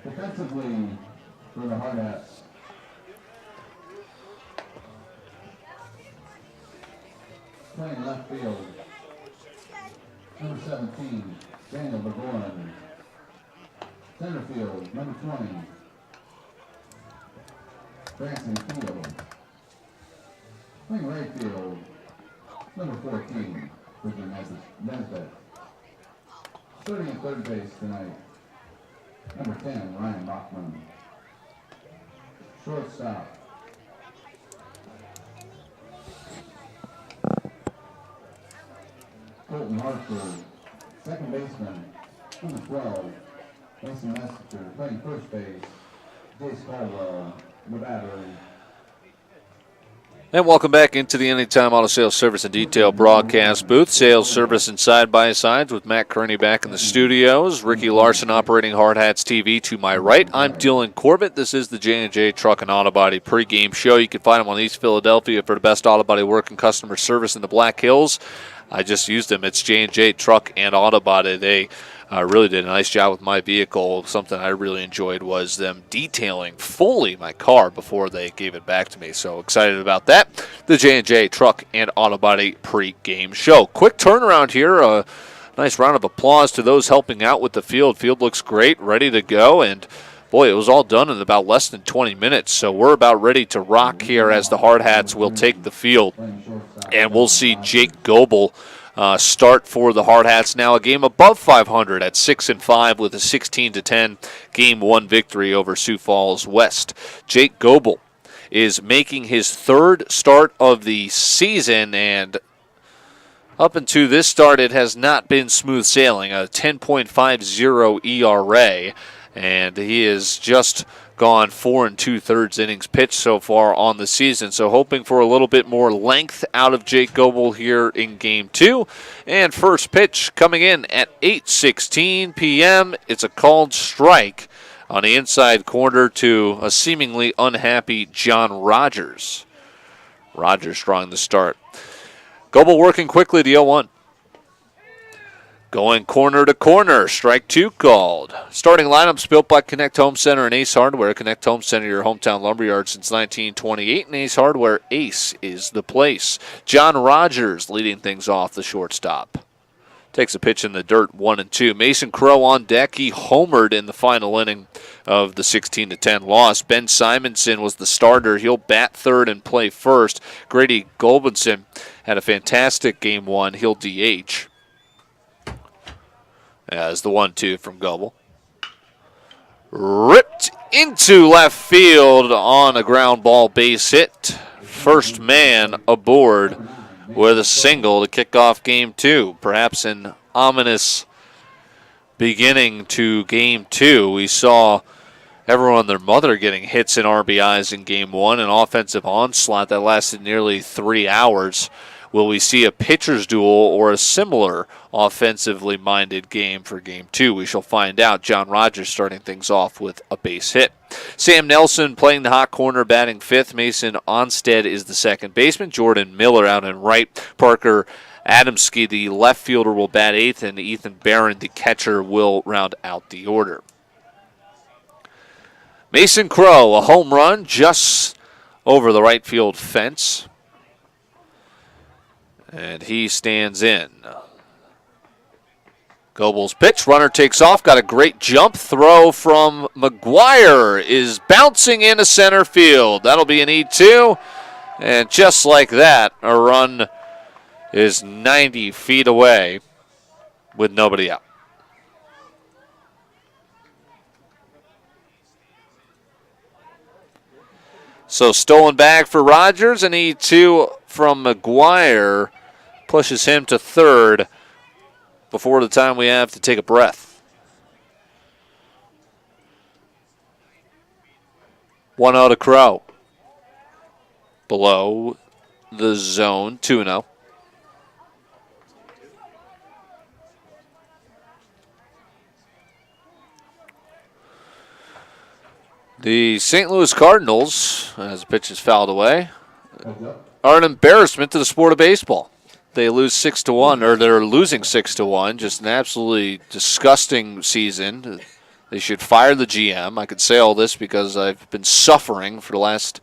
Defensively for the Hardhats, playing left field, number 17, Daniel Begorin. Center field, number 20, Branson Field. Playing right field, number 14, Bridget Nesbitt. Starting at third base tonight, number 10, Ryan Bachman. Shortstop, Colton Hartford. Second baseman, number 12, Mason Messenger. Playing first base, Jace Caldwell, the batter. And welcome back into the Anytime Auto Sales Service and Detail broadcast booth. Sales, service, and side-by-sides with Matt Kearney back in the studios. Ricky Larson operating HardhatsTV to my right. I'm Dylan Corbett. This is the J&J Truck and Auto Body pregame show. You can find them on East Philadelphia for the best auto body work and customer service in the Black Hills. I just used them. It's J&J Truck and Auto Body. They really did a nice job with my vehicle. Something I really enjoyed was them detailing fully my car before they gave it back to me. So excited about that. The J&J Truck and Auto Body pre-game show. Quick turnaround here. A nice round of applause to those helping out with the field. Field looks great, ready to go. And boy, it was all done in about less than 20 minutes. So we're about ready to rock here as the Hardhats will take the field. And we'll see Jake Goebel start for the Hardhats. Now a game above 500 at 6-5 with a 16-10 Game 1 victory over Sioux Falls West. Jake Goebel is making his third start of the season, and up until this start, it has not been smooth sailing. A 10.50 ERA, and he has just gone 4 2/3 innings pitched so far on the season. So hoping for a little bit more length out of Jake Goebel here in Game 2. And first pitch coming in at 8:16 p.m. It's a called strike on the inside corner to a seemingly unhappy John Rogers. Rogers drawing the start. Goebel working quickly to 0-1. Going corner to corner, strike 2 called. Starting lineups built by Connect Home Center and Ace Hardware. Connect Home Center, your hometown lumberyard since 1928, and Ace Hardware, Ace is the place. John Rogers leading things off, the shortstop. Takes a pitch in the dirt, 1-2. Mason Crow on deck. He homered in the final inning of the 16-10 loss. Ben Simonson was the starter. He'll bat third and play first. Grady Golbenson had a fantastic Game 1. He'll DH. As the 1-2 from Goebel. Ripped into left field on a ground ball base hit. First man aboard with a single to kick off Game 2. Perhaps an ominous beginning to Game 2. We saw everyone and their mother getting hits and RBIs in Game 1, an offensive onslaught that lasted nearly 3 hours. Will we see a pitcher's duel or a similar offensively minded game for Game 2? We shall find out. John Rogers starting things off with a base hit. Sam Nelson playing the hot corner, batting 5th. Mason Onstead is the second baseman. Jordan Miller out in right. Parker Adamski, the left fielder, will bat 8th, and Ethan Barron, the catcher, will round out the order. Mason Crow, a home run just over the right field fence. And he stands in. Goebel's pitch, runner takes off, got a great jump throw from McGuire, is bouncing into center field. That'll be an E2, and just like that, a run is 90 feet away with nobody out. So stolen bag for Rogers, an E2 from McGuire pushes him to third before the time we have to take a breath. 1-0 to Crow. Below the zone, 2-0. The St. Louis Cardinals, as the pitch is fouled away, are an embarrassment to the sport of baseball. They lose 6-1, or they're losing 6-1. Just an absolutely disgusting season. They should fire the GM. I could say all this because I've been suffering for the last,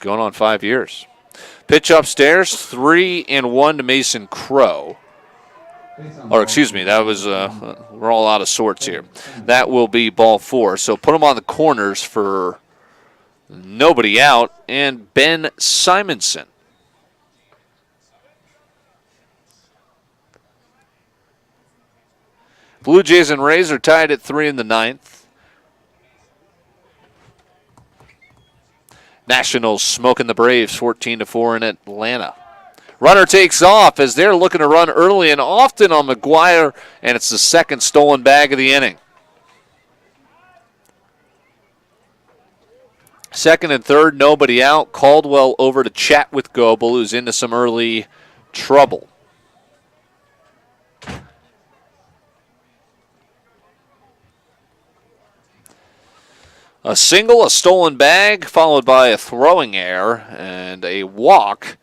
going on 5 years. Pitch upstairs, 3-1 to Mason Crow. Or excuse me, that was we're all out of sorts here. That will be ball 4. So put them on the corners for nobody out and Ben Simonson. Blue Jays and Rays are tied at 3 in the 9th. Nationals smoking the Braves 14-4 in Atlanta. Runner takes off as they're looking to run early and often on McGuire, and it's the second stolen bag of the inning. Second and third, nobody out. Caldwell over to chat with Goebel, who's into some early trouble. A single, a stolen bag, followed by a throwing error and a walk.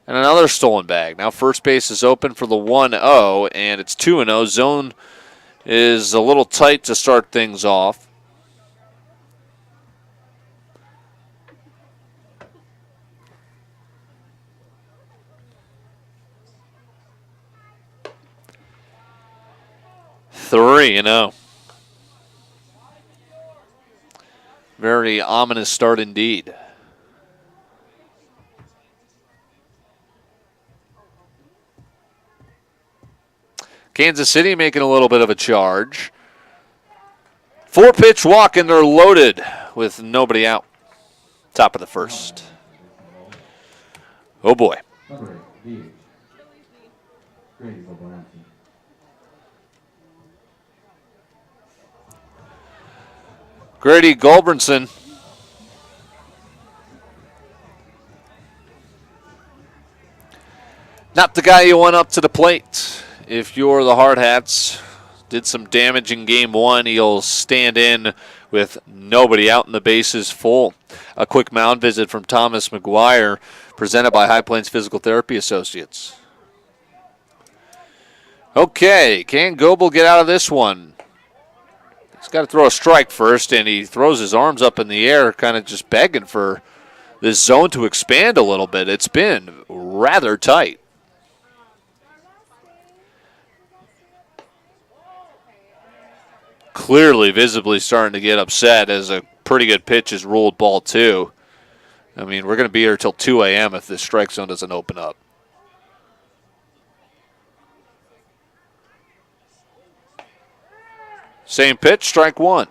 And another stolen bag. Now first base is open for the 1-0, and it's 2-0. Zone is a little tight to start things off. 3-0. Very ominous start indeed. Kansas City making a little bit of a charge. 4-pitch walk, and they're loaded with nobody out. Top of the first. Oh, boy. Grady Gulbranson. Not the guy you want up to the plate. If you're the Hardhats, did some damage in game 1, he'll stand in with nobody out and the bases full. A quick mound visit from Thomas McGuire, presented by High Plains Physical Therapy Associates. Okay, can Goebel get out of this one? He's got to throw a strike first, and he throws his arms up in the air, kind of just begging for this zone to expand a little bit. It's been rather tight. Clearly, visibly starting to get upset as a pretty good pitch is ruled ball 2. I mean, we're going to be here till 2 a.m. if this strike zone doesn't open up. Same pitch, strike 1.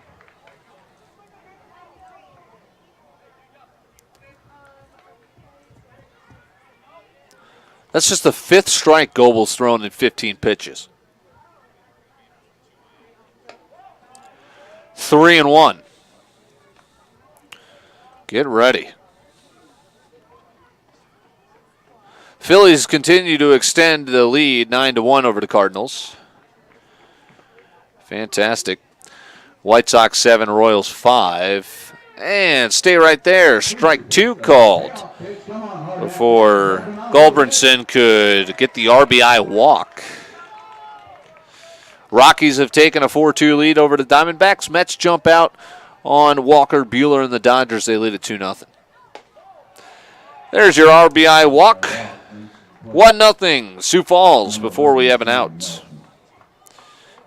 That's just the 5th strike Goebel's thrown in 15 pitches. 3-1. Get ready. Phillies continue to extend the lead 9-1 over the Cardinals. Fantastic. White Sox 7, Royals 5. And stay right there. Strike 2 called before Gulbranson could get the RBI walk. Rockies have taken a 4-2 lead over the Diamondbacks. Mets jump out on Walker Buehler and the Dodgers. They lead at 2-0. There's your RBI walk. 1-0 Sioux Falls before we have an out.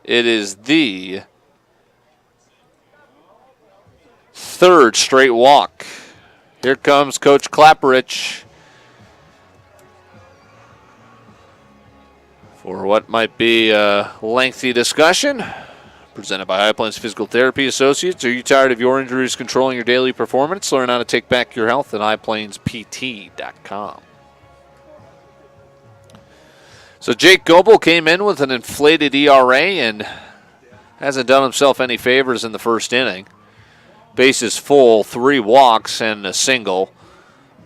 It is the 3rd straight walk. Here comes Coach Clapperich for what might be a lengthy discussion. Presented by High Plains Physical Therapy Associates. Are you tired of your injuries controlling your daily performance? Learn how to take back your health at highplainspt.com. So Jake Goebel came in with an inflated ERA and hasn't done himself any favors in the first inning. Bases full, 3 walks and a single,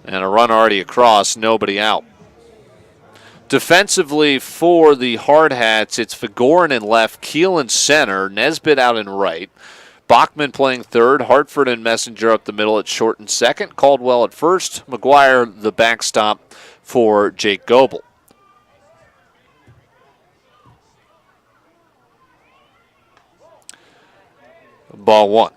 and a run already across, nobody out. Defensively for the Hardhats, it's Vigorin in left, Keel in center, Nesbitt out in right, Bachman playing third. Hartford and Messenger up the middle at short and second. Caldwell at first. McGuire the backstop for Jake Goebel. Ball one.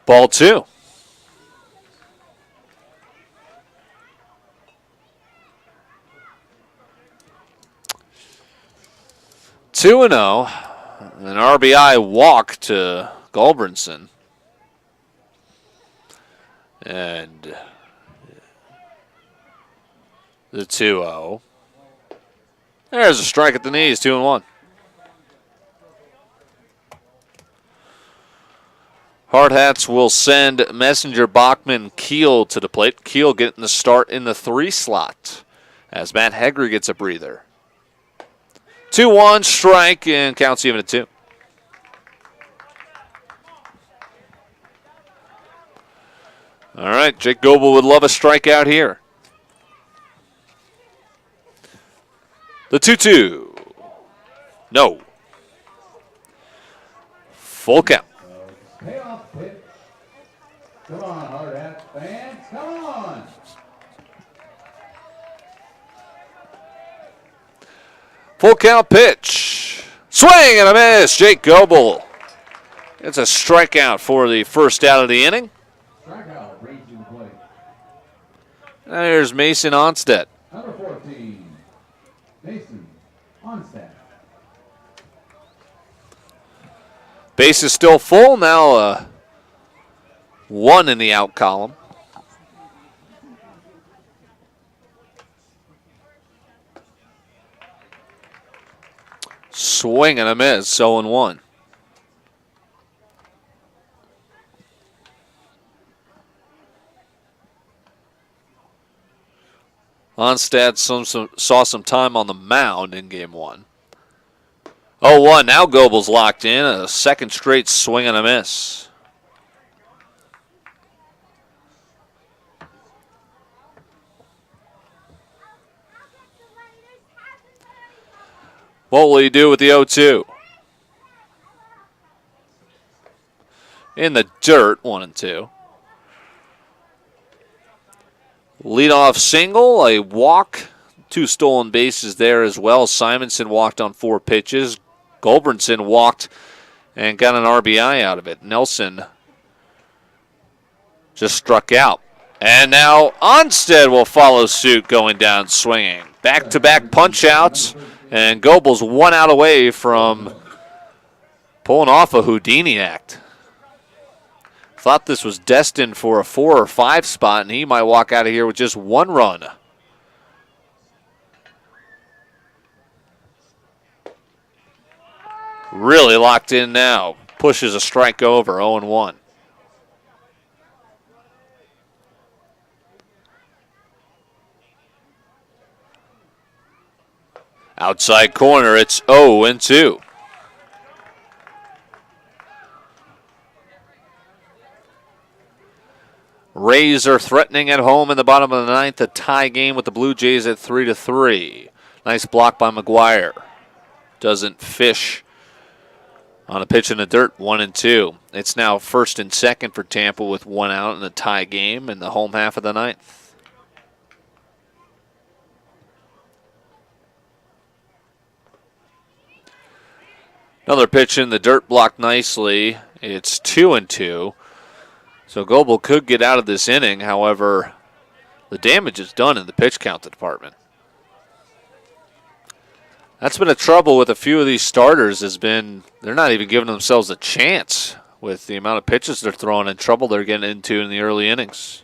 Ball two. 2-0. An RBI walk to Gulbranson. And the 2-0. There's a strike at the knees, 2-1. Hardhats will send Messenger, Bachman, Keel to the plate. Keel getting the start in the 3 slot as Matt Hegre gets a breather. 2-1 strike and counts even at 2. All right, Jake Goebel would love a strikeout here. The 2-2. No. Full count. Payoff pitch. Come on, Hardhats fans, come on. Full count pitch. Swing and a miss. Jake Goebel. It's a strikeout for the first out of the inning. Strikeout, brings you the plate. There's Mason Onstead. Number 14, Mason Onstead. Base is still full. Now 1 in the out column. Swing and a miss. 0-1. Onstad saw some time on the mound in game 1. 0-1. Now Goebel's locked in. A second straight swing and a miss. What will he do with the 0-2? In the dirt, 1-2. Leadoff single, a walk, 2 stolen bases there as well. Simonson walked on 4 pitches. Gulbranson walked and got an RBI out of it. Nelson just struck out. And now Onstead will follow suit going down swinging. Back-to-back punch-outs, and Goebel's 1 out away from pulling off a Houdini act. Thought this was destined for a 4 or 5 spot, and he might walk out of here with just 1 run. Really locked in now. Pushes a strike over, 0-1. Outside corner, it's 0-2. Rays are threatening at home in the bottom of the 9th. A tie game with the Blue Jays at 3-3. Nice block by McGuire. Doesn't fish on a pitch in the dirt, 1-2. It's now 1st and 2nd for Tampa with 1 out in a tie game in the home half of the 9th. Another pitch in the dirt, blocked nicely. It's 2-2. So Goebel could get out of this inning. However, the damage is done in the pitch count department. That's been a trouble with a few of these starters, has been they're not even giving themselves a chance with the amount of pitches they're throwing and trouble they're getting into in the early innings.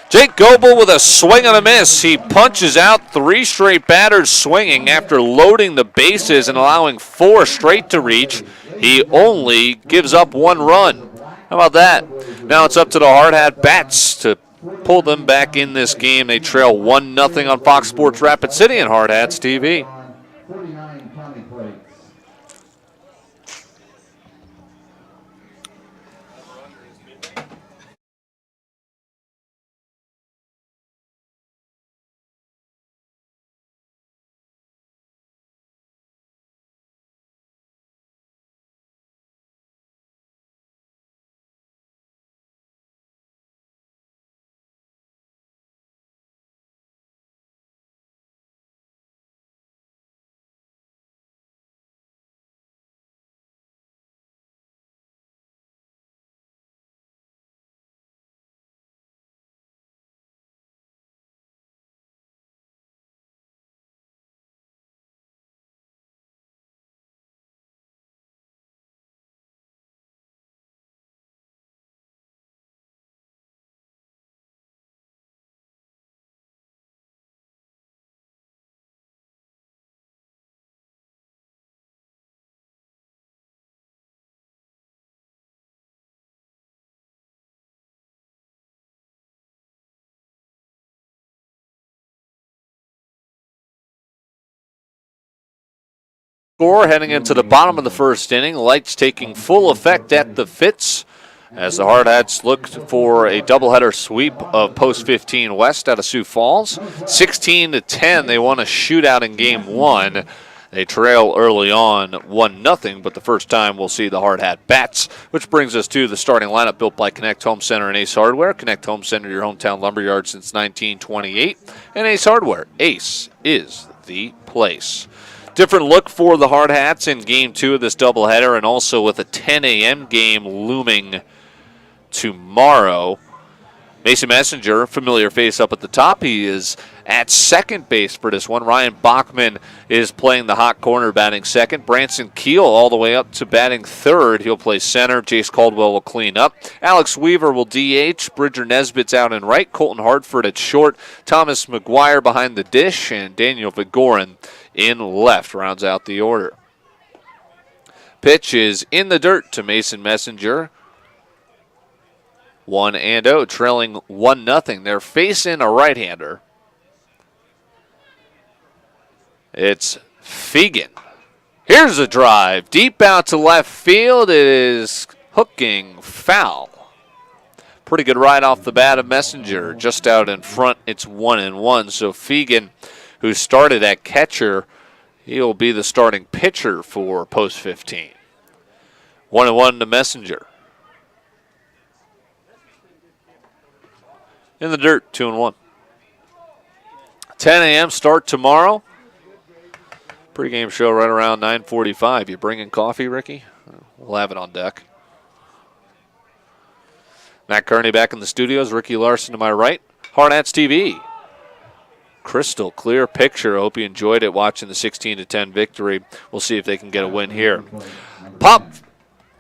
Jake Goebel with a swing and a miss. He punches out 3 straight batters swinging after loading the bases and allowing 4 straight to reach. He only gives up 1 run. How about that? Now it's up to the Hardhat Bats to pull them back in this game. They trail 1-0 on Fox Sports Rapid City and Hardhats TV. 49 county plates. Score heading into the bottom of the first inning. Lights taking full effect at the Fitz as the Hardhats look for a doubleheader sweep of Post 15 West out of Sioux Falls. 16-10, they won a shootout in Game 1. They trail early on 1-0, but the first time we'll see the Hardhat bats, which brings us to the starting lineup built by Connect Home Center and Ace Hardware. Connect Home Center, your hometown lumberyard since 1928. And Ace Hardware. Ace is the place. Different look for the Hardhats in Game 2 of this doubleheader, and also with a 10 a.m. game looming tomorrow. Mason Messenger, familiar face up at the top. He is at second base for this one. Ryan Bachman is playing the hot corner, batting second. Branson Keel all the way up to batting third. He'll play center. Jace Caldwell will clean up. Alex Weaver will DH. Bridger Nesbitt's out in right. Colton Hartford at short. Thomas McGuire behind the dish. And Daniel Vigorin in left rounds out the order. Pitch is in the dirt to Mason Messenger. 1-0, trailing 1-0. They're facing a right-hander. It's Fegan. Here's a drive. Deep out to left field. It is hooking foul. Pretty good ride off the bat of Messenger. Just out in front, it's 1-1. So Fegan, who started at catcher, he'll be the starting pitcher for Post 15. 1-1 to Messenger. In the dirt, 2-1. 10 a.m. start tomorrow. Pre-game show right around 9:45. You bringing coffee, Ricky? We'll have it on deck. Matt Kearney back in the studios. Ricky Larson to my right. HardhatsTV. Crystal clear picture. Hope you enjoyed it watching the 16-10 victory. We'll see if they can get a win here. Pop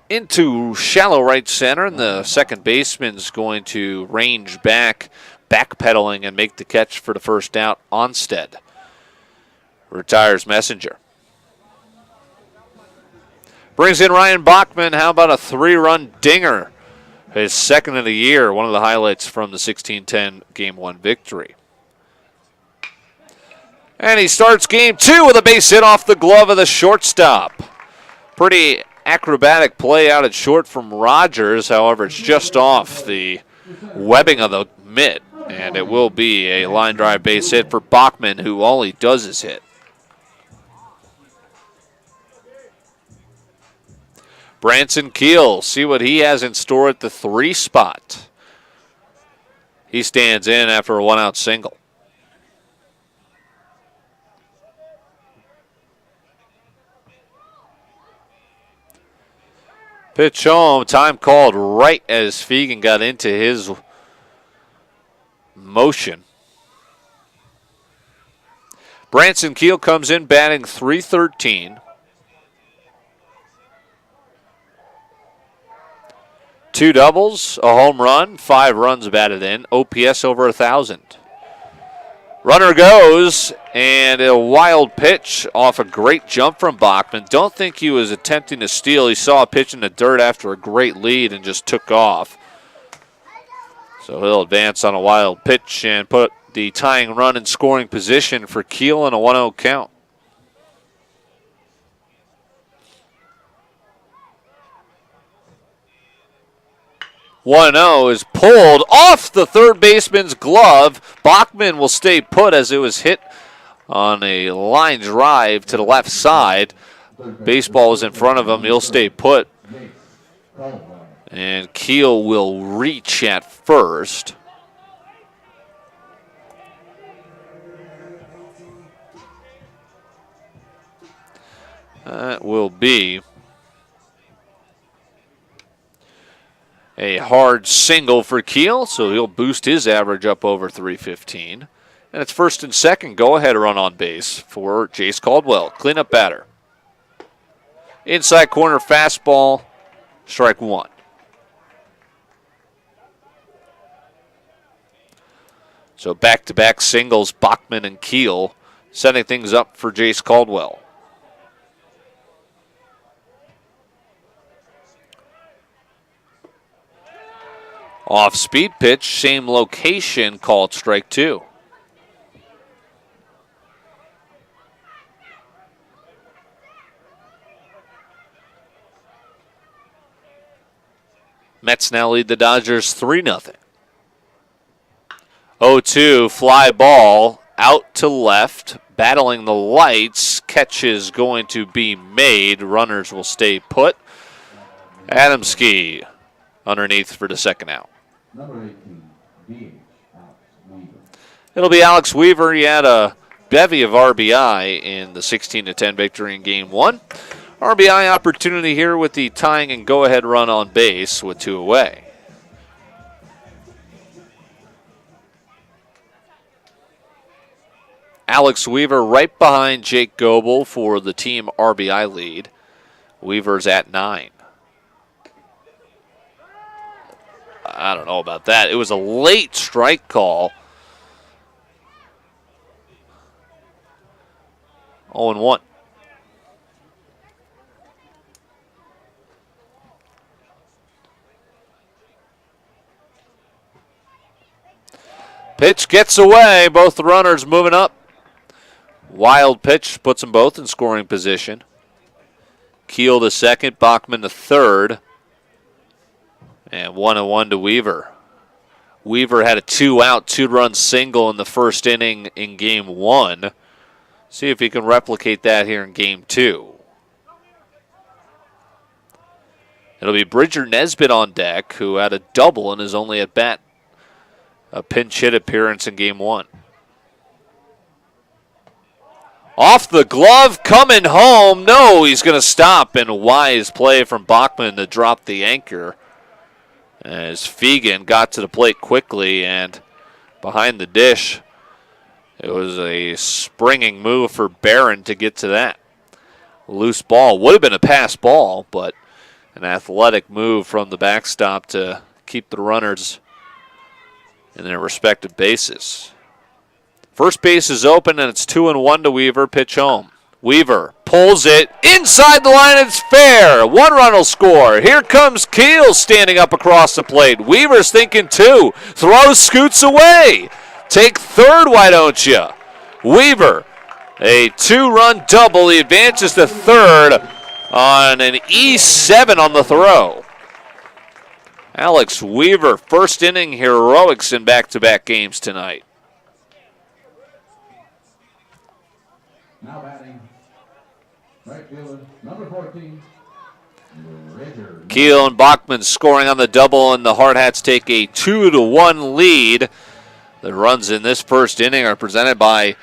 into shallow right center, and the second baseman's going to range back, backpedaling and make the catch for the first out. Onstead retires Messenger. Brings in Ryan Bachman. How about a 3-run dinger? His second of the year, one of the highlights from the 16-10 Game 1 victory. And he starts Game 2 with a base hit off the glove of the shortstop. Pretty acrobatic play out at short from Rogers. However, it's just off the webbing of the mitt, and it will be a line drive base hit for Bachman, who all he does is hit. Branson Keel, see what he has in store at the 3 spot. He stands in after a 1-out single. Pitch home, time called right as Fegan got into his motion. Branson Keel comes in batting .313. 2 doubles, a home run, 5 runs batted in, OPS over 1,000. Runner goes, and a wild pitch off a great jump from Bachman. Don't think he was attempting to steal. He saw a pitch in the dirt after a great lead and just took off. So he'll advance on a wild pitch and put the tying run in scoring position for Keel in a 1-0 count. .0 is pulled off the third baseman's glove. Bachman will stay put as it was hit on a line drive to the left side. Baseball is in front of him. He'll stay put. And Keel will reach at first. That will be a hard single for Keel, so he'll boost his average up over 315. And it's first and second. Go-ahead run on base for Jace Caldwell. Cleanup batter. Inside corner fastball, strike 1. So back-to-back singles, Bachman and Keel, setting things up for Jace Caldwell. Off-speed pitch, same location, called strike 2. Mets now lead the Dodgers 3-0. 0-2, fly ball out to left, battling the lights. Catch is going to be made. Runners will stay put. Adamski underneath for the second out. Number 18, DH, Alex Weaver. It'll be Alex Weaver. He had a bevy of RBI in the 16-10 victory in Game 1. RBI opportunity here with the tying and go-ahead run on base with 2 away. Alex Weaver right behind Jake Goebel for the team RBI lead. Weaver's at 9. I don't know about that. It was a late strike call. 0-1. Pitch gets away. Both the runners moving up. Wild pitch puts them both in scoring position. Keel to second, Bachman to third. And 1-1 to Weaver. Weaver had a 2-out, 2-run single in the first inning in Game 1. See if he can replicate that here in Game 2. It'll be Bridger Nesbitt on deck, who had a double in his only at-bat. A pinch hit appearance in Game 1. Off the glove, coming home. No, he's going to stop. And a wise play from Bachman to drop the anchor. As Fegan got to the plate quickly and behind the dish. It was a springing move for Barron to get to that. Loose ball. Would have been a pass ball, but an athletic move from the backstop to keep the runners in their respective bases. First base is open, and it's 2-1 to Weaver. Pitch home. Weaver pulls it inside the line. It's fair. 1 run will score. Here comes Keel standing up across the plate. Weaver's thinking 2. Throws, scoots away. Take third, why don't you? Weaver, a 2-run double. He advances to third on an E7 on the throw. Alex Weaver, first inning heroics in back-to-back games tonight. Now batting, right fielder, number 14, Bridger. Keel and Bachman scoring on the double, and the Hardhats take a 2-1 lead. The runs in this first inning are presented by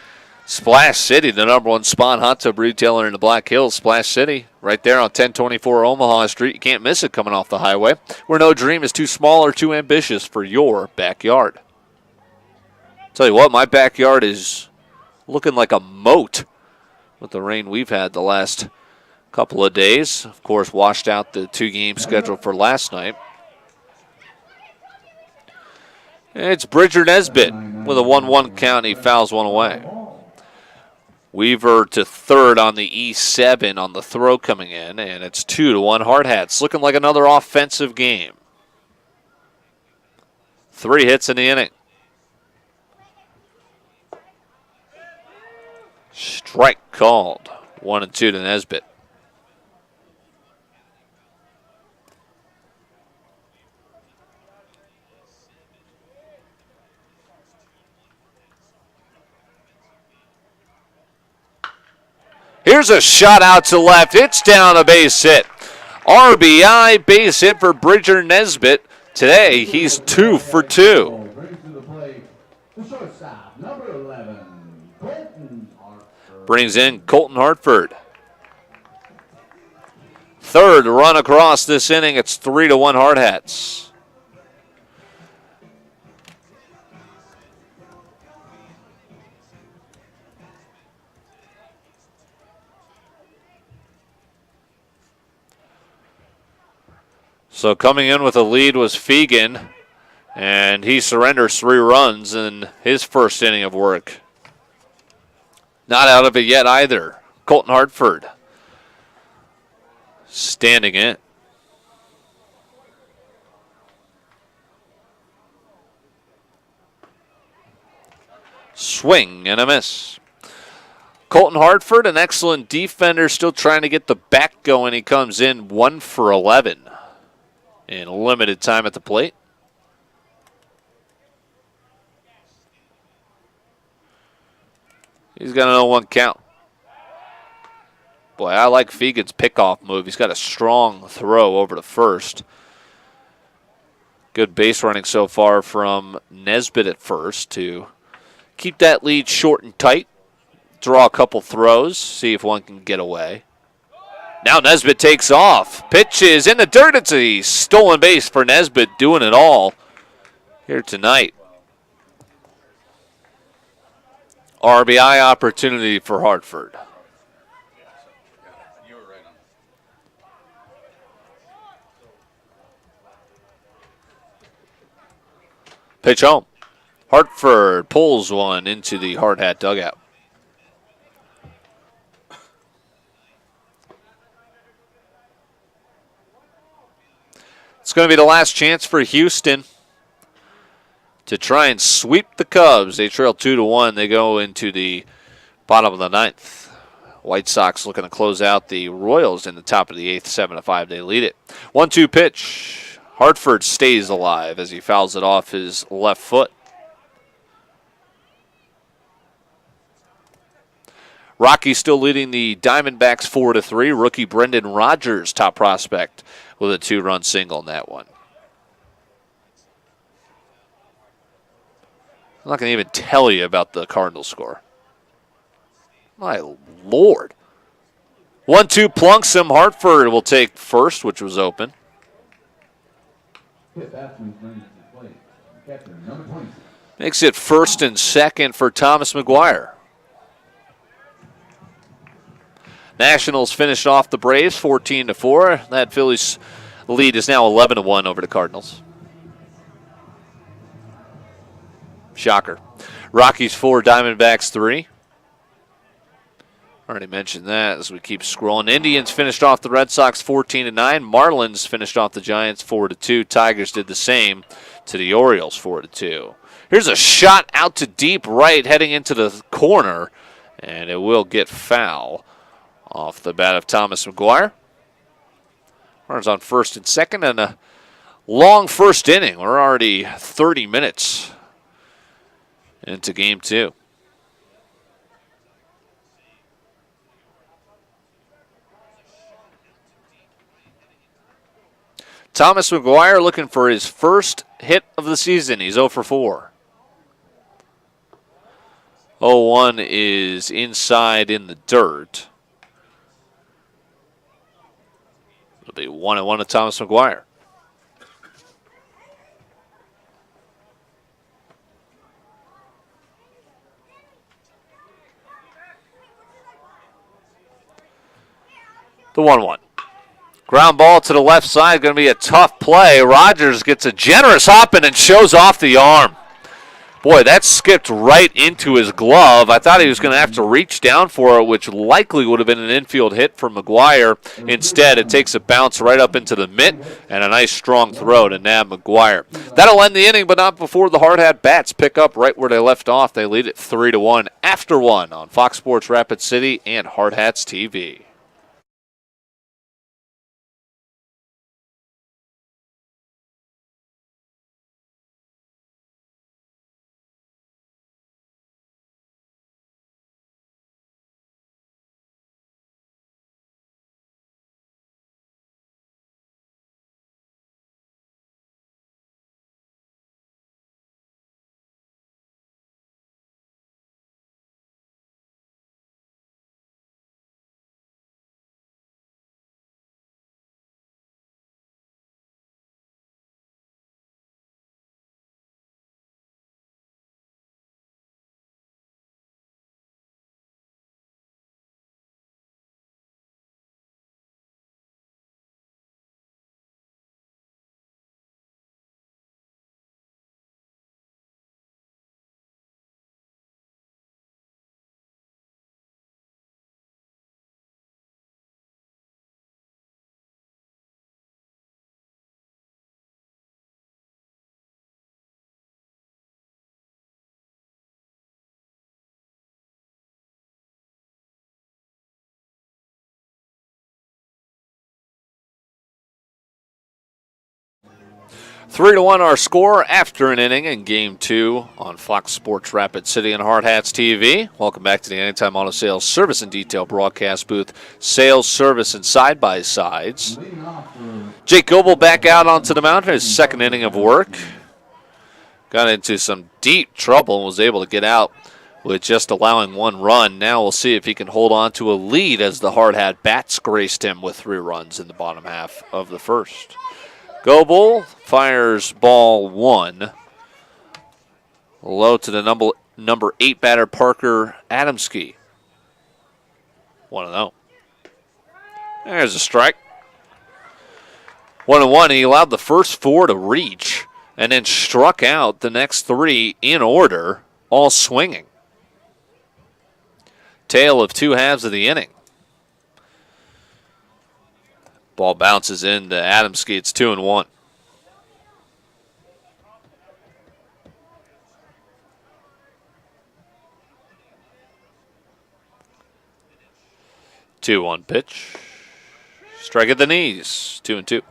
Splash City, the #1 spawn hot tub retailer in the Black Hills. Splash City, right there on 1024 Omaha Street. You can't miss it coming off the highway, where no dream is too small or too ambitious for your backyard. Tell you what, my backyard is looking like a moat with the rain we've had the last couple of days. Of course, washed out the 2 games scheduled for last night. It's Bridger Nesbitt with a 1-1 count. He fouls 1 away. Weaver to third on the E7 on the throw coming in, and it's 2-1 Hardhats. Looking like another offensive game. 3 hits in the inning. Strike called. 1-2 to Nesbitt. Here's a shot out to left. It's down, a base hit. RBI base hit for Bridger Nesbitt. Today, he's 2 for 2. Brings in Colton Hartford. Third run across this inning. It's 3-1 Hardhats. So coming in with a lead was Fegan, and he surrenders 3 runs in his first inning of work. Not out of it yet either. Colton Hartford standing in. Swing and a miss. Colton Hartford, an excellent defender, still trying to get the back going. He comes in 1 for 11 in limited time at the plate. He's got an 0-1 count. Boy, I like Fegan's pickoff move. He's got a strong throw over to first. Good base running so far from Nesbitt at first to keep that lead short and tight. Draw a couple throws, see if one can get away. Now Nesbitt takes off. Pitch is in the dirt. It's a stolen base for Nesbitt, doing it all here tonight. RBI opportunity for Hartford. Pitch home. Hartford pulls one into the hard hat dugout. It's going to be the last chance for Houston to try and sweep the Cubs. They trail 2-1. They go into the bottom of the ninth. White Sox looking to close out the Royals in the top of the eighth, 7-5. They lead it. 1-2 pitch. Hartford stays alive as he fouls it off his left foot. Rocky still leading the Diamondbacks 4-3. Rookie Brendan Rodgers, top prospect, with a 2-run single in that one. I'm not going to even tell you about the Cardinals score. My Lord. 1-2 plunks him. Hartford will take first, which was open. Makes it first and second for Thomas McGuire. Nationals finished off the Braves 14-4. That Phillies lead is now 11-1 over the Cardinals. Shocker. Rockies 4, Diamondbacks 3. Already mentioned that as we keep scrolling. Indians finished off the Red Sox 14-9. Marlins finished off the Giants 4-2. Tigers did the same to the Orioles 4-2. Here's a shot out to deep right heading into the corner, and it will get foul off the bat of Thomas McGuire. Runners on first and second, and a long first inning. We're already 30 minutes into game two. Thomas McGuire looking for his first hit of the season. He's 0 for 4. 0-1 is inside in the dirt. It'll be 1-1 to Thomas McGuire. The 1-1. Ground ball to the left side, going to be a tough play. Rodgers gets a generous hop in and shows off the arm. Boy, that skipped right into his glove. I thought he was going to have to reach down for it, which likely would have been an infield hit for McGuire. Instead, it takes a bounce right up into the mitt and a nice strong throw to nab McGuire. That'll end the inning, but not before the Hard Hat Bats pick up right where they left off. They lead it 3-1 after 1 on Fox Sports Rapid City and HardhatsTV. 3-1 our score after an inning in Game 2 on Fox Sports Rapid City and Hardhats TV. Welcome back to the Anytime Auto Sales Service and Detail broadcast booth. Sales, service, and side-by-sides. Jake Goebel back out onto the mound for his second inning of work. Got into some deep trouble and was able to get out with just allowing one run. Now we'll see if he can hold on to a lead as the Hardhat bats graced him with 3 runs in the bottom half of the first. Goebel fires ball 1. Low to the number 8 batter, Parker Adamski. 1-0. There's a strike. 1-1. He allowed the first 4 to reach and then struck out the next 3 in order, all swinging. Tale of 2 halves of the inning. Ball bounces into Adamski. It's 2-1. Two-one pitch. Strike at the knees. 2-2.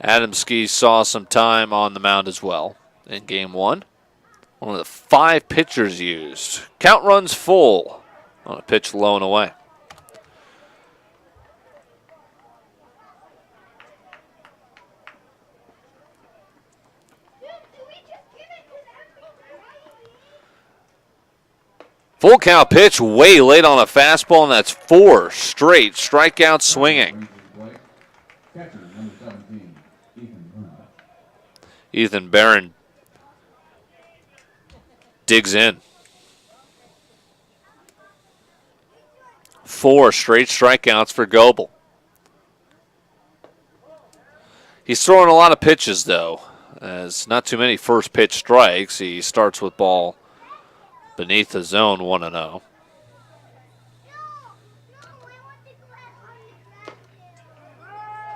Adamski saw some time on the mound as well in Game 1. One of the 5 pitchers used. Count runs full on a pitch low and away. Full count pitch way late on a fastball, and that's 4 straight strikeouts swinging. Ethan Barron digs in. 4 straight strikeouts for Goebel. He's throwing a lot of pitches, though, as not too many first pitch strikes. He starts with ball beneath the zone, 1-0.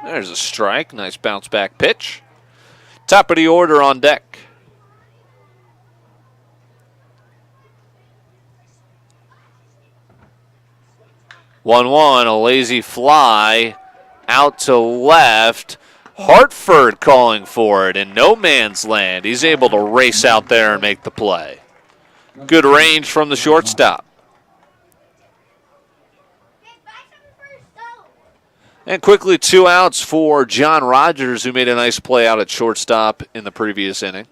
There's a strike. Nice bounce back pitch. Top of the order on deck. One, a lazy fly out to left. Hartford calling for it in no man's land. He's able to race out there and make the play. Good range from the shortstop. And quickly 2 outs for John Rogers, who made a nice play out at shortstop in the previous inning.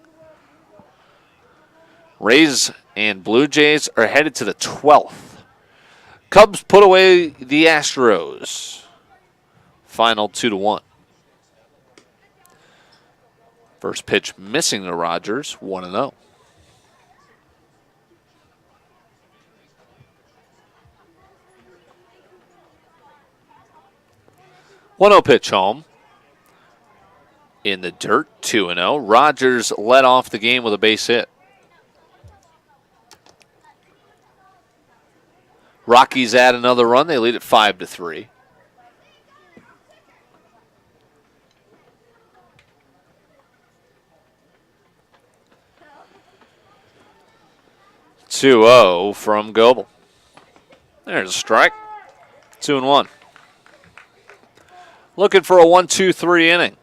Rays and Blue Jays are headed to the 12th. Cubs put away the Astros. Final 2-1. First pitch missing to Rogers, 1-0. 1-0 pitch home. In the dirt, 2-0. Rogers led off the game with a base hit. Rockies add another run. They lead at 5-3. Two-0 from Goebel. There's a strike. 2-1. Looking for a 1-2-3 inning.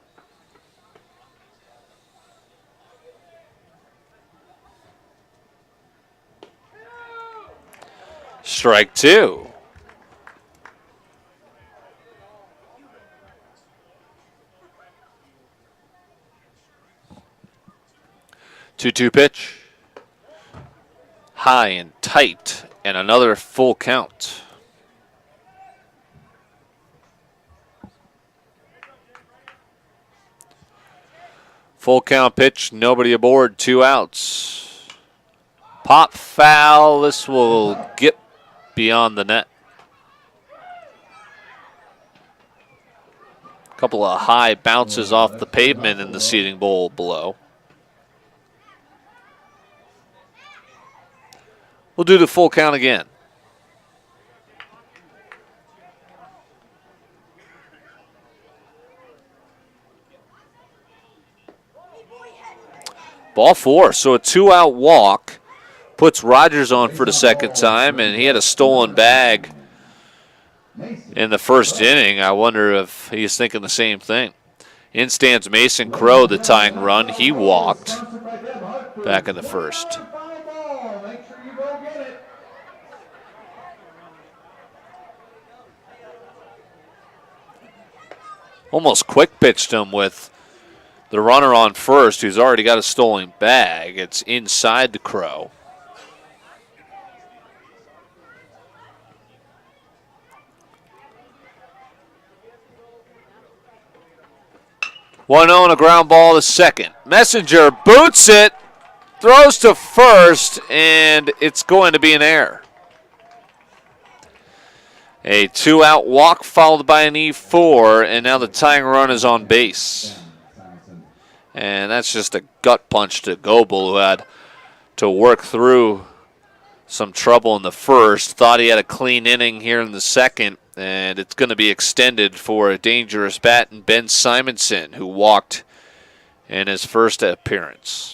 Strike 2. Two-two pitch. High and tight, and another full count. Full count pitch, nobody aboard, 2 outs. Pop foul, this will get beyond the net. A couple of high bounces off the pavement in the seating bowl below. We'll do the full count again. Ball 4, so a 2-out walk puts Rogers on for the second time, and he had a stolen bag in the first inning. I wonder if he's thinking the same thing. In stands Mason Crow, the tying run. He walked back in the first. Almost quick pitched him with the runner on first, who's already got a stolen bag. It's inside the Crow. 1-0 and a ground ball to second. Messenger boots it, throws to first, and it's going to be an error. A 2-out walk followed by an E4, and now the tying run is on base. And that's just a gut punch to Goebel, who had to work through some trouble in the first. Thought he had a clean inning here in the second, and it's going to be extended for a dangerous bat in Ben Simonson, who walked in his first appearance.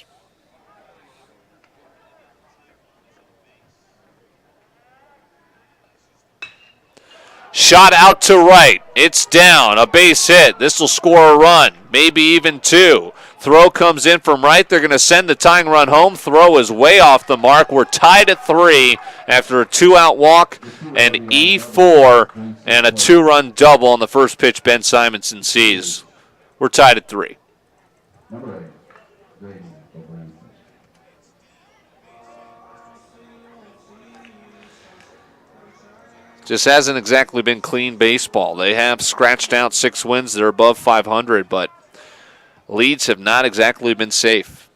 Shot out to right. It's down. A base hit. This will score a run, maybe even two. Throw comes in from right. They're going to send the tying run home. Throw is way off the mark. We're tied at 3 after a 2-out walk, an E4, and a 2-run double on the first pitch Ben Simonson sees. We're tied at 3. Just hasn't exactly been clean baseball. They have scratched out 6 wins. They're above 500, but leads have not exactly been safe.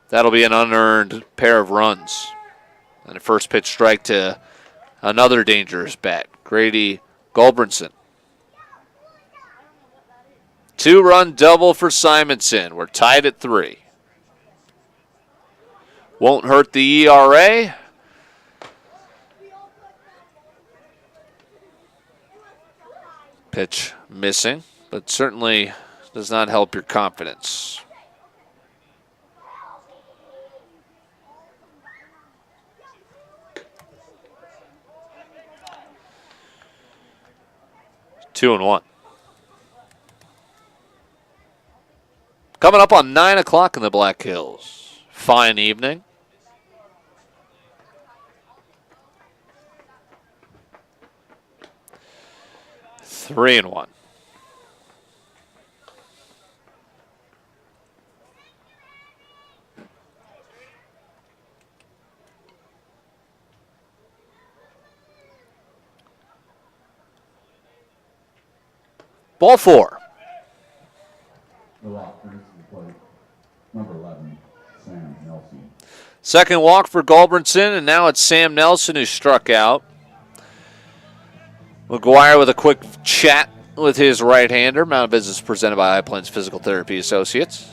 That'll be an unearned pair of runs. And a first pitch strike to another dangerous bat, Grady Gulbranson. 2-run double for Simonson. We're tied at 3. Won't hurt the ERA. Pitch missing, but certainly does not help your confidence. Two and one. Coming up on 9 o'clock in the Black Hills. Fine evening. Three and one. Ball 4. Number 11, Sam Nelson. Second walk for Gulbranson, and now it's Sam Nelson who struck out. McGuire with a quick chat with his right-hander. Mountain of Business presented by High Plains Physical Therapy Associates.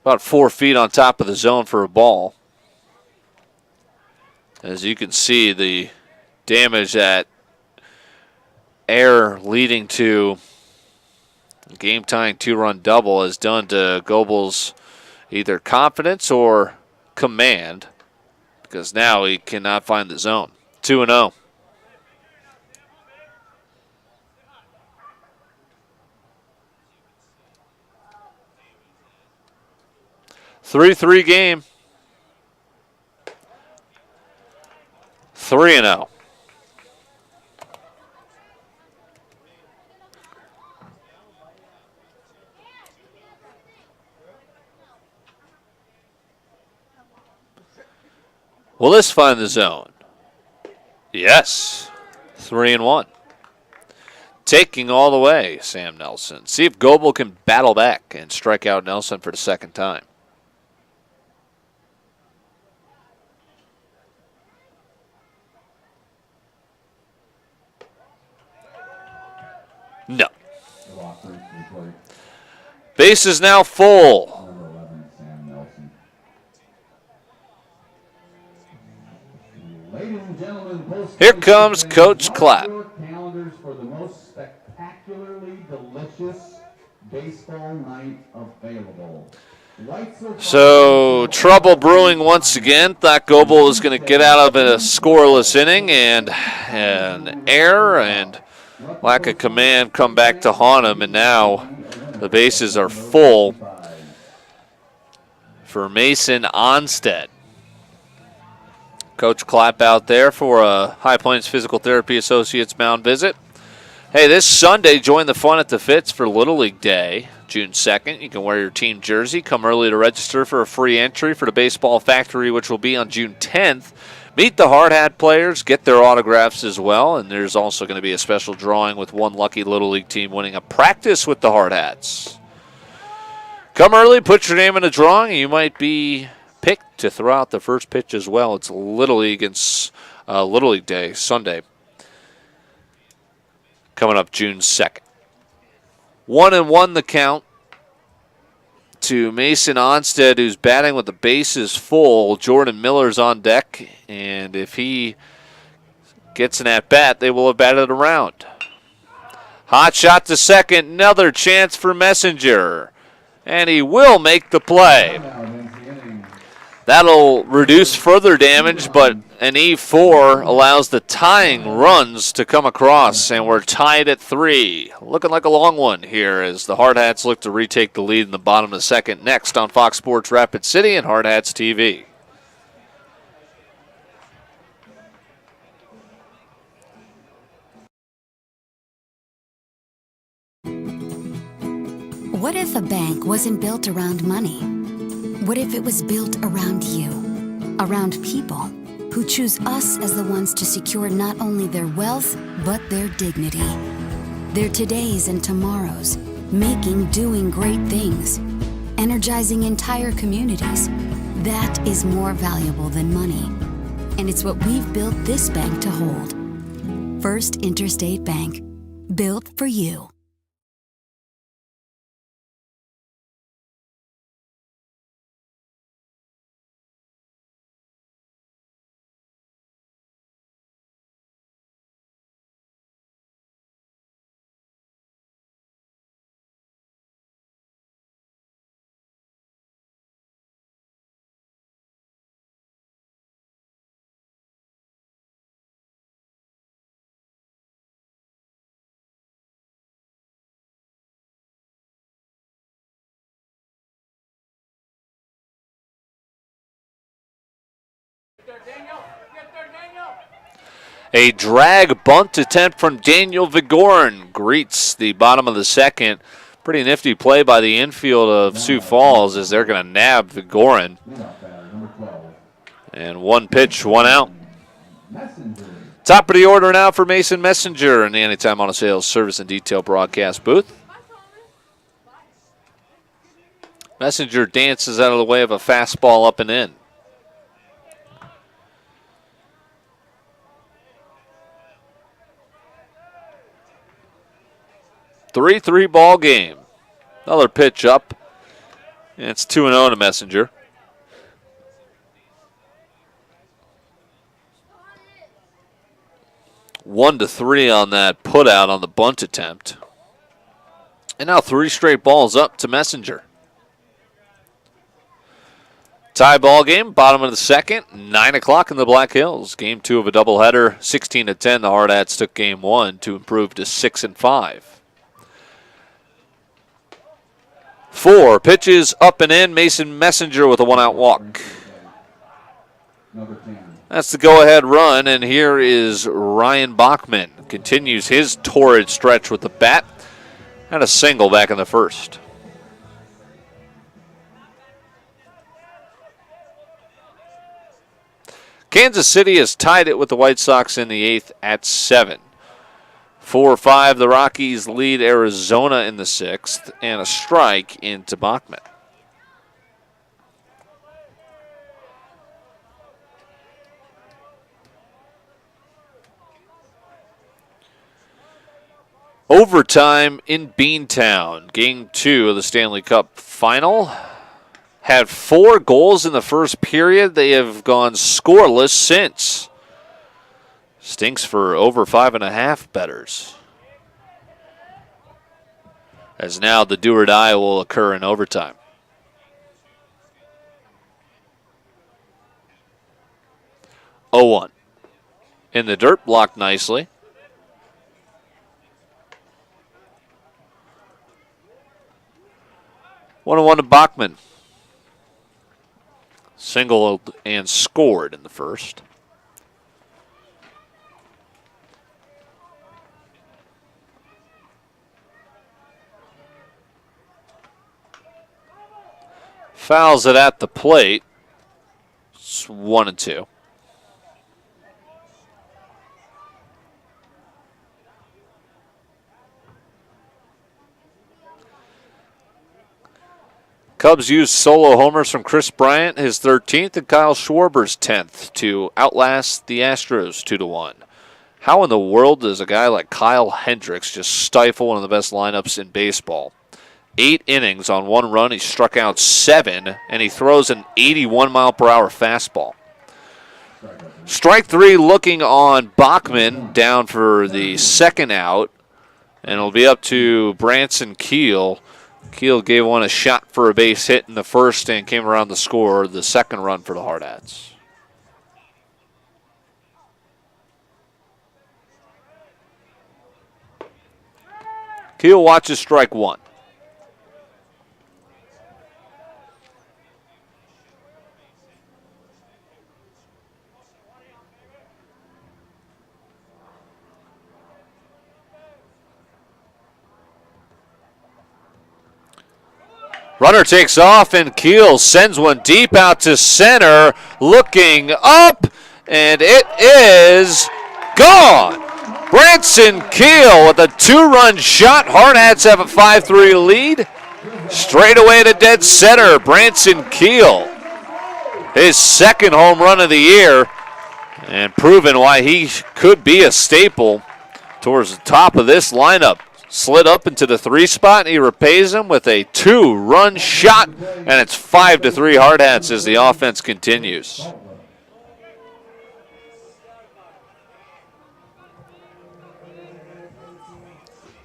About 4 feet on top of the zone for a ball. As you can see, the damage that error leading to game-tying 2-run double has done to Goebel's either confidence or command, because now he cannot find the zone. 2-0. Three game. 3-0. Will this find the zone? Yes. 3-1. Taking all the way, Sam Nelson. See if Goebel can battle back and strike out Nelson for the second time. No. Base is now full. Here comes Coach Clapp. Calendars for the most spectacularly delicious baseball night available. So trouble brewing once again. Thought Goebel was going to get out of a scoreless inning, and an error and lack of command come back to haunt him, and now the bases are full for Mason Onstead. Coach Clapp out there for a High Plains Physical Therapy Associates mound visit. Hey, this Sunday, join the fun at the Fitz for Little League Day, June 2nd. You can wear your team jersey. Come early to register for a free entry for the Baseball Factory, which will be on June 10th. Meet the Hard Hat players, get their autographs as well, and there's also going to be a special drawing with one lucky Little League team winning a practice with the Hard Hats. Come early, put your name in a drawing, and you might be picked to throw out the first pitch as well. It's Little League and Little League Day, Sunday, coming up June 2nd. 1-1 the count to Mason Onstead, who's batting with the bases full. Jordan Miller's on deck, and if he gets an at-bat, they will have batted around. Hot shot to second, another chance for Messenger, and he will make the play. That'll reduce further damage, but an E4 allows the tying runs to come across, and we're tied at 3. Looking like a long one here as the Hard Hats look to retake the lead in the bottom of the second. Next on Fox Sports Rapid City and Hardhats TV. What if a bank wasn't built around money? What if it was built around you, around people who choose us as the ones to secure not only their wealth, but their dignity, their todays and tomorrows, doing great things, energizing entire communities? That is more valuable than money. And it's what we've built this bank to hold. First Interstate Bank, built for you. A drag bunt attempt from Daniel Vigorin greets the bottom of the second. Pretty nifty play by the infield of Sioux Falls as they're going to nab Vigorin. And one pitch, one out. Top of the order now for Mason Messenger in the Anytime Auto Sales Service and Detail broadcast booth. Messenger dances out of the way of a fastball up and in. 3-3 ball game. Another pitch up. And it's 2-0 to Messenger. One to 3 on that put out on the bunt attempt. And now 3 straight balls up to Messenger. Tie ball game, bottom of the second, 9 o'clock in the Black Hills. Game 2 of a doubleheader, 16-10. The Hardhats took game 1 to improve to 6-5. 4 pitches up and in. Mason Messenger with a 1-out walk. That's the go-ahead run, and here is Ryan Bachman. Continues his torrid stretch with the bat, and a single back in the first. Kansas City has tied it with the White Sox in the 8th at 7. 4-5, the Rockies lead Arizona in the 6th, and a strike into Bachman. Overtime in Beantown. Game 2 of the Stanley Cup Final. Had 4 goals in the first period. They have gone scoreless since. Stinks for over 5.5 bettors. As now the do or die will occur in overtime. Oh, 1. In the dirt, blocked nicely. One and 1 to Bachman. Singled and scored in the first. Fouls it at the plate. It's 1 and 2. Cubs used solo homers from Chris Bryant, his 13th, and Kyle Schwarber's 10th to outlast the Astros 2-1. How in the world does a guy like Kyle Hendricks just stifle one of the best lineups in baseball? 8 innings on 1 run. He struck out 7, and he throws an 81-mile-per-hour fastball. Strike 3 looking on Bachman, down for the second out, and it'll be up to Branson Keel. Keel gave one a shot for a base hit in the first and came around to score the second run for the Hardhats. Keel watches strike 1. Runner takes off, and Keel sends one deep out to center, looking up, and it is gone. Branson Keel with a 2-run shot. Hardhats have a 5-3 lead. Straight away to dead center, Branson Keel. His second home run of the year, and proving why he could be a staple towards the top of this lineup. Slid up into the 3 spot, and he repays him with a 2-run shot, and it's 5-3 Hardhats as the offense continues.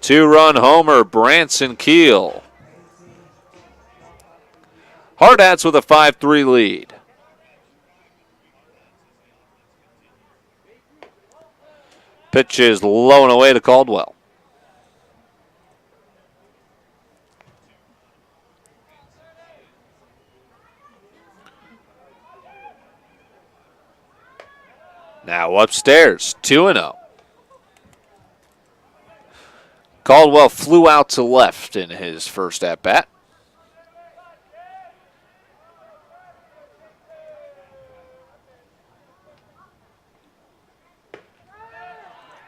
Two-run homer, Branson Keel. Hardhats with a 5-3 lead. Pitch is low and away to Caldwell. Now upstairs, 2-0. Caldwell flew out to left in his first at-bat.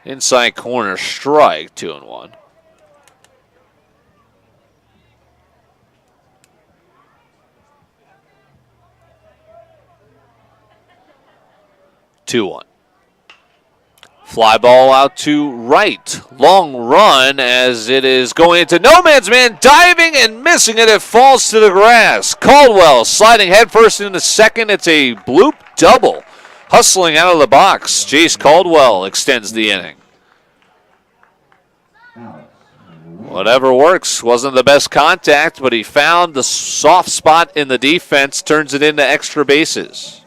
Inside corner strike, 2-1. Fly ball out to right. Long run as it is going into no man's man, diving and missing it. It falls to the grass. Caldwell sliding headfirst into second. It's a bloop double. Hustling out of the box. Jace Caldwell extends the inning. Whatever works. Wasn't the best contact, but he found the soft spot in the defense, turns it into extra bases.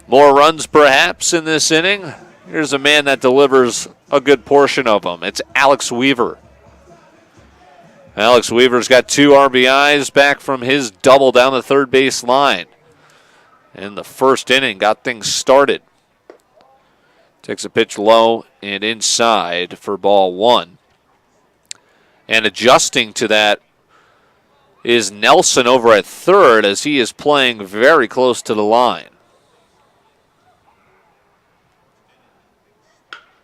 More runs perhaps in this inning. Here's a man that delivers a good portion of them. It's Alex Weaver. Alex Weaver's got 2 RBIs back from his double down the third base line. In the first inning, got things started. Takes a pitch low and inside for ball 1. And adjusting to that is Nelson over at third as he is playing very close to the line.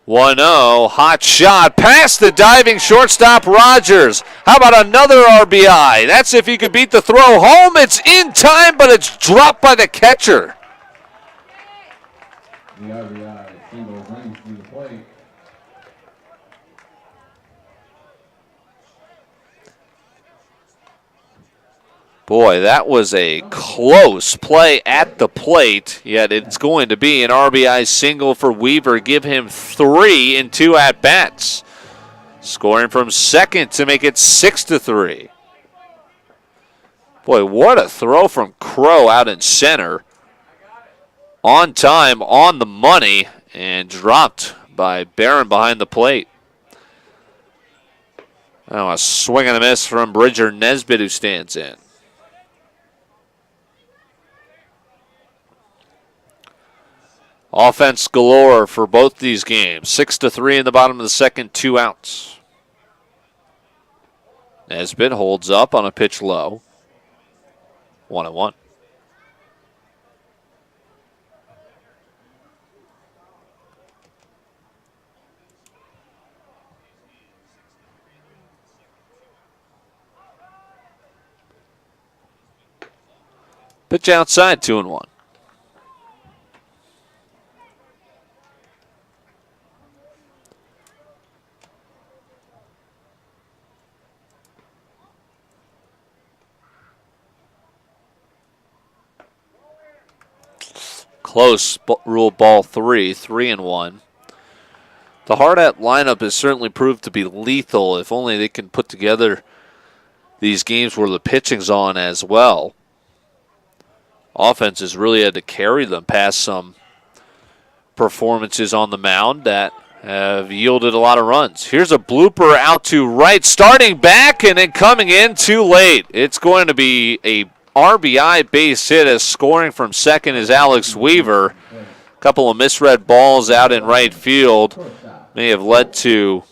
1-0, hot shot, past the diving shortstop Rogers. How about another RBI? That's if he could beat the throw home. It's in time, but it's dropped by the catcher. The RBI single brings to the plate. Boy, that was a close play at the plate, yet it's going to be an RBI single for Weaver. Give him 3 in 2 at-bats. Scoring from second to make it 6-3. Boy, what a throw from Crow out in center. On time, on the money, and dropped by Barron behind the plate. Now a swing and a miss from Bridger Nesbitt, who stands in. Offense galore for both these games. 6-3 in the bottom of the second, 2 outs. Nesbitt holds up on a pitch low. 1-1. Pitch outside, 2-1. Close, rule ball 3, 3-1. The Hardhat lineup has certainly proved to be lethal. If only they can put together these games where the pitching's on as well. Offense has really had to carry them past some performances on the mound that have yielded a lot of runs. Here's a blooper out to right, starting back and then coming in too late. It's going to be a RBI base hit, as scoring from second is Alex Weaver. A couple of misread balls out in right field may have led to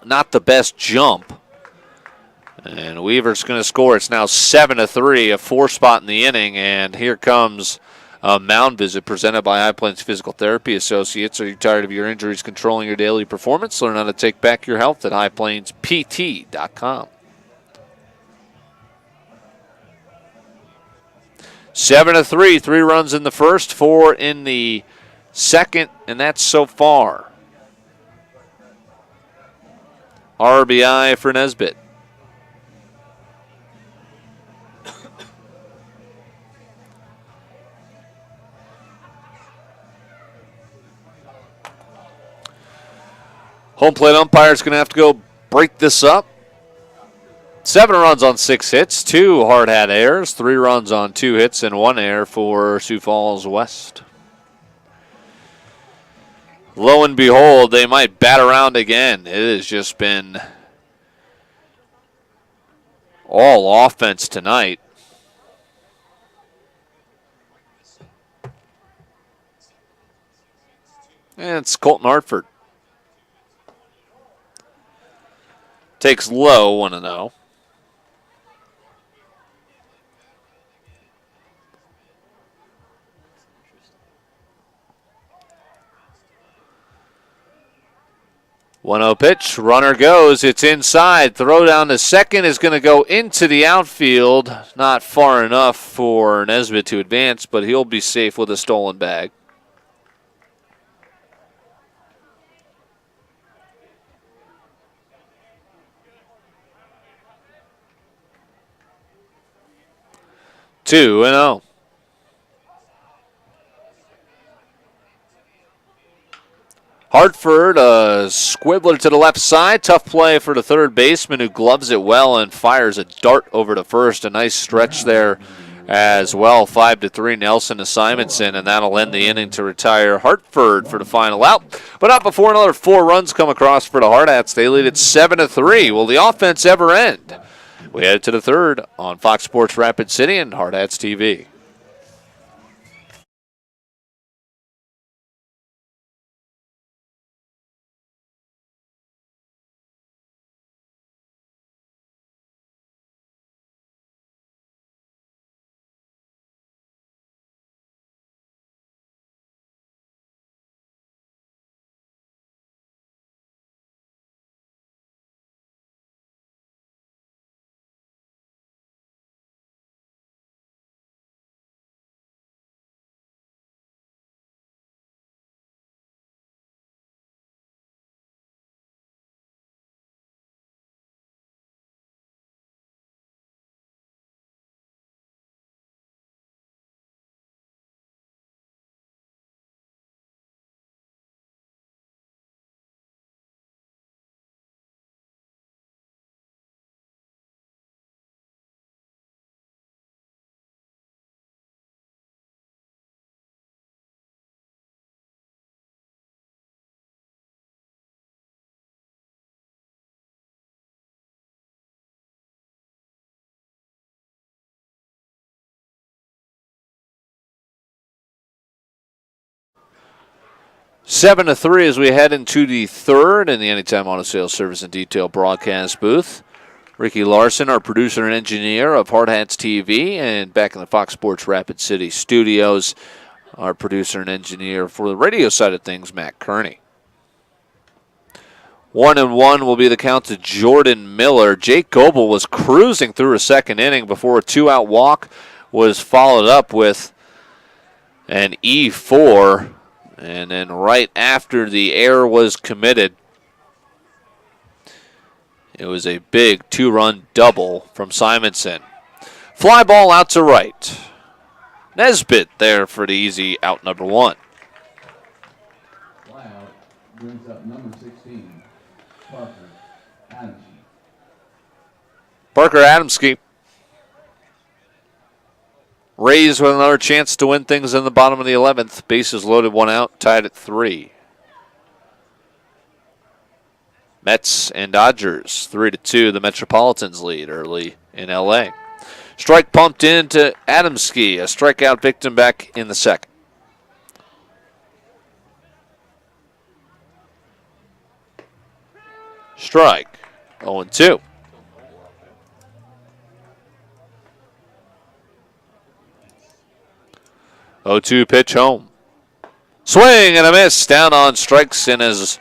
not the best jump. And Weaver's going to score. It's now 7-3, a 4-spot in the inning. And here comes a mound visit presented by High Plains Physical Therapy Associates. Are you tired of your injuries controlling your daily performance? Learn how to take back your health at highplainspt.com. 7-3, 3 runs in the first, 4 in the second, and that's so far. RBI for Nesbitt. Home plate umpire is going to have to go break this up. 7 runs on 6 hits, 2 Hardhat errors, 3 runs on 2 hits, and 1 error for Sioux Falls West. Lo and behold, they might bat around again. It has just been all offense tonight. And it's Colton Hartford. Takes low, 1-0. Pitch, runner goes, it's inside. Throw down to second is going to go into the outfield. Not far enough for Nesbitt to advance, but he'll be safe with a stolen bag. Two and 0. Hartford, a squibbler to the left side. Tough play for the third baseman, who gloves it well and fires a dart over to first. A nice stretch there as well. 5-3 Nelson to Simonson, and that'll end the inning to retire Hartford for the final out. But not before another 4 runs come across for the Hardhats. They lead it 7-3. Will the offense ever end? We head to the third on Fox Sports Rapid City and Hardhats TV. 7-3 as we head into the third in the Anytime Auto Sales Service and Detail broadcast booth. Ricky Larson, our producer and engineer of Hardhats TV, and back in the Fox Sports Rapid City studios, our producer and engineer for the radio side of things, Matt Kearney. 1-1 will be the count to Jordan Miller. Jake Goebel was cruising through a second inning before a two-out walk was followed up with an E4. And then right after the error was committed, it was a big two-run double from Simonson. Fly ball out to right. Nesbitt there for the easy out number one. Fly out brings up number 16, Parker Adamski. Parker Adamski. Rays with another chance to win things in the bottom of the 11th. Bases loaded, one out, tied at 3. Mets and Dodgers, 3-2. The Metropolitans lead early in L.A. Strike pumped into Adamski, a strikeout victim back in the second. Strike, 0-2. 0-2 pitch home. Swing and a miss down on strikes in his,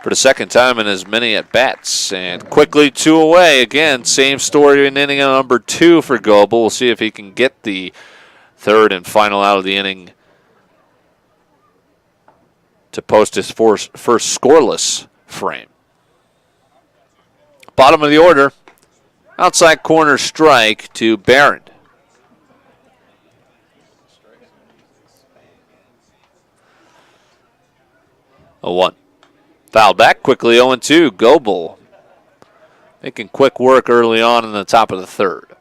for the second time in as many at-bats. And quickly 2 away. Again, same story in inning number 2 for Goebel. We'll see if he can get the third and final out of the inning to post his first scoreless frame. Bottom of the order, outside corner strike to Barron. 0-1. Foul back quickly, 0-2. Goebel making quick work early on in the top of the third.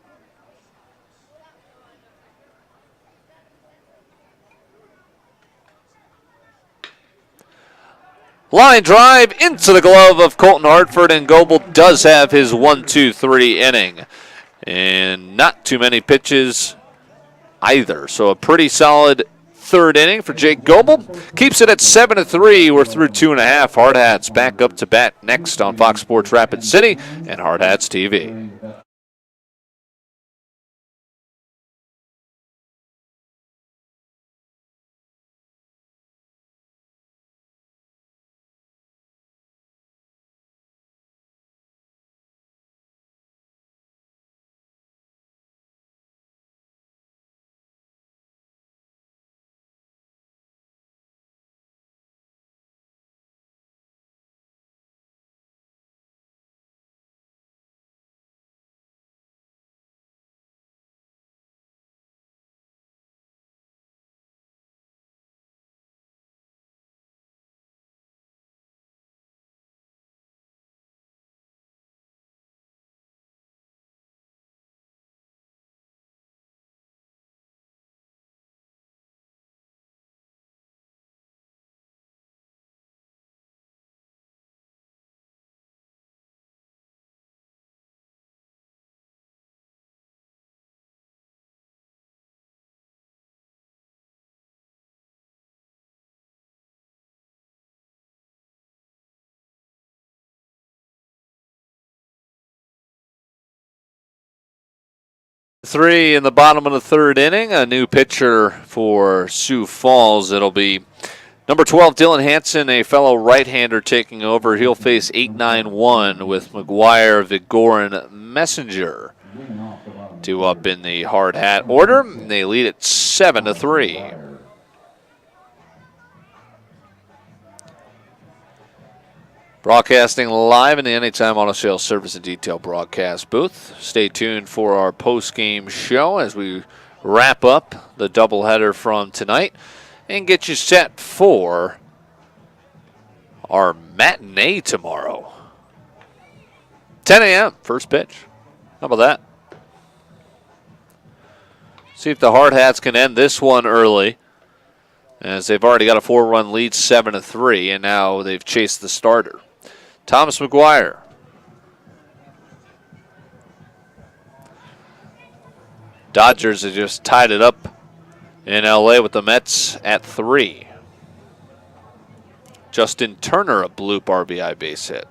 Line drive into the glove of Colton Hartford, and Goebel does have his 1-2-3 inning. And not too many pitches either. So a pretty solid third inning for Jake Goebel. Keeps it at 7-3. We're through 2.5. Hardhats back up to bat next on Fox Sports Rapid City and Hardhats TV. Three in the bottom of the third inning. A new pitcher for Sioux Falls. It'll be number 12, Dylan Hanson, a fellow right-hander taking over. He'll face 8-9-1 with McGuire, Vigorin, Messenger. 2 up in the hard hat order. They lead at 7-3. Broadcasting live in the Anytime Auto Sales Service and Detail broadcast booth. Stay tuned for our post-game show as we wrap up the doubleheader from tonight and get you set for our matinee tomorrow. 10 a.m. first pitch. How about that? See if the Hardhats can end this one early, as they've already got a 4-run lead, 7-3, and now they've chased the starter. Thomas McGuire. Dodgers have just tied it up in L.A. with the Mets at 3. Justin Turner a bloop RBI base hit.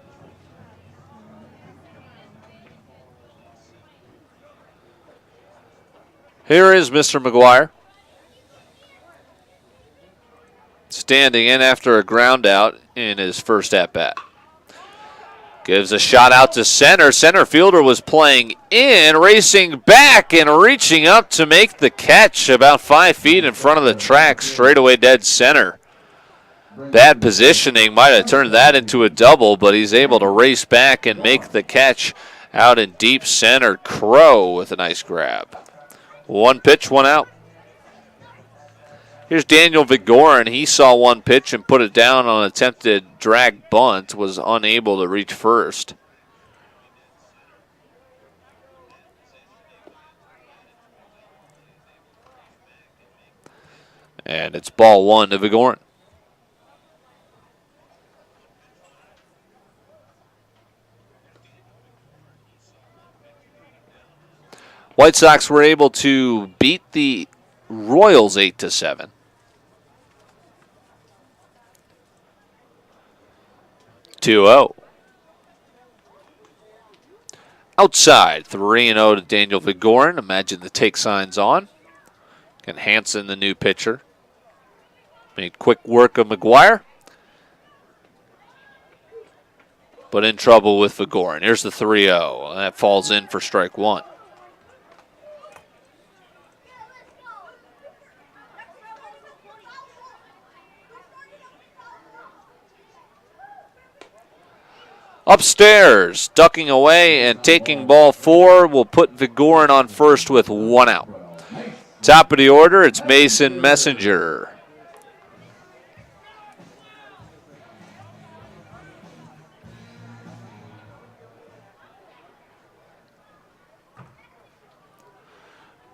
Here is Mr. McGuire. Standing in after a ground out in his first at-bat. Gives a shot out to center. Center fielder was playing in, racing back and reaching up to make the catch about 5 feet in front of the track, straightaway dead center. Bad positioning, might have turned that into a double, but he's able to race back and make the catch out in deep center. Crow with a nice grab. 1 pitch, 1 out. Here's Daniel Vigorin. He saw 1 pitch and put it down on an attempted drag bunt, was unable to reach first. And it's ball 1 to Vigorin. White Sox were able to beat the Royals 8-7. 2-0. Outside, 3-0 to Daniel Vigorin. Imagine the take signs on. And Hansen, the new pitcher. Made quick work of McGuire. But in trouble with Vigorin. Here's the 3-0. That falls in for strike 1. Upstairs, ducking away and taking ball 4 will put Vigorin on first with 1 out. Top of the order, it's Mason Messenger.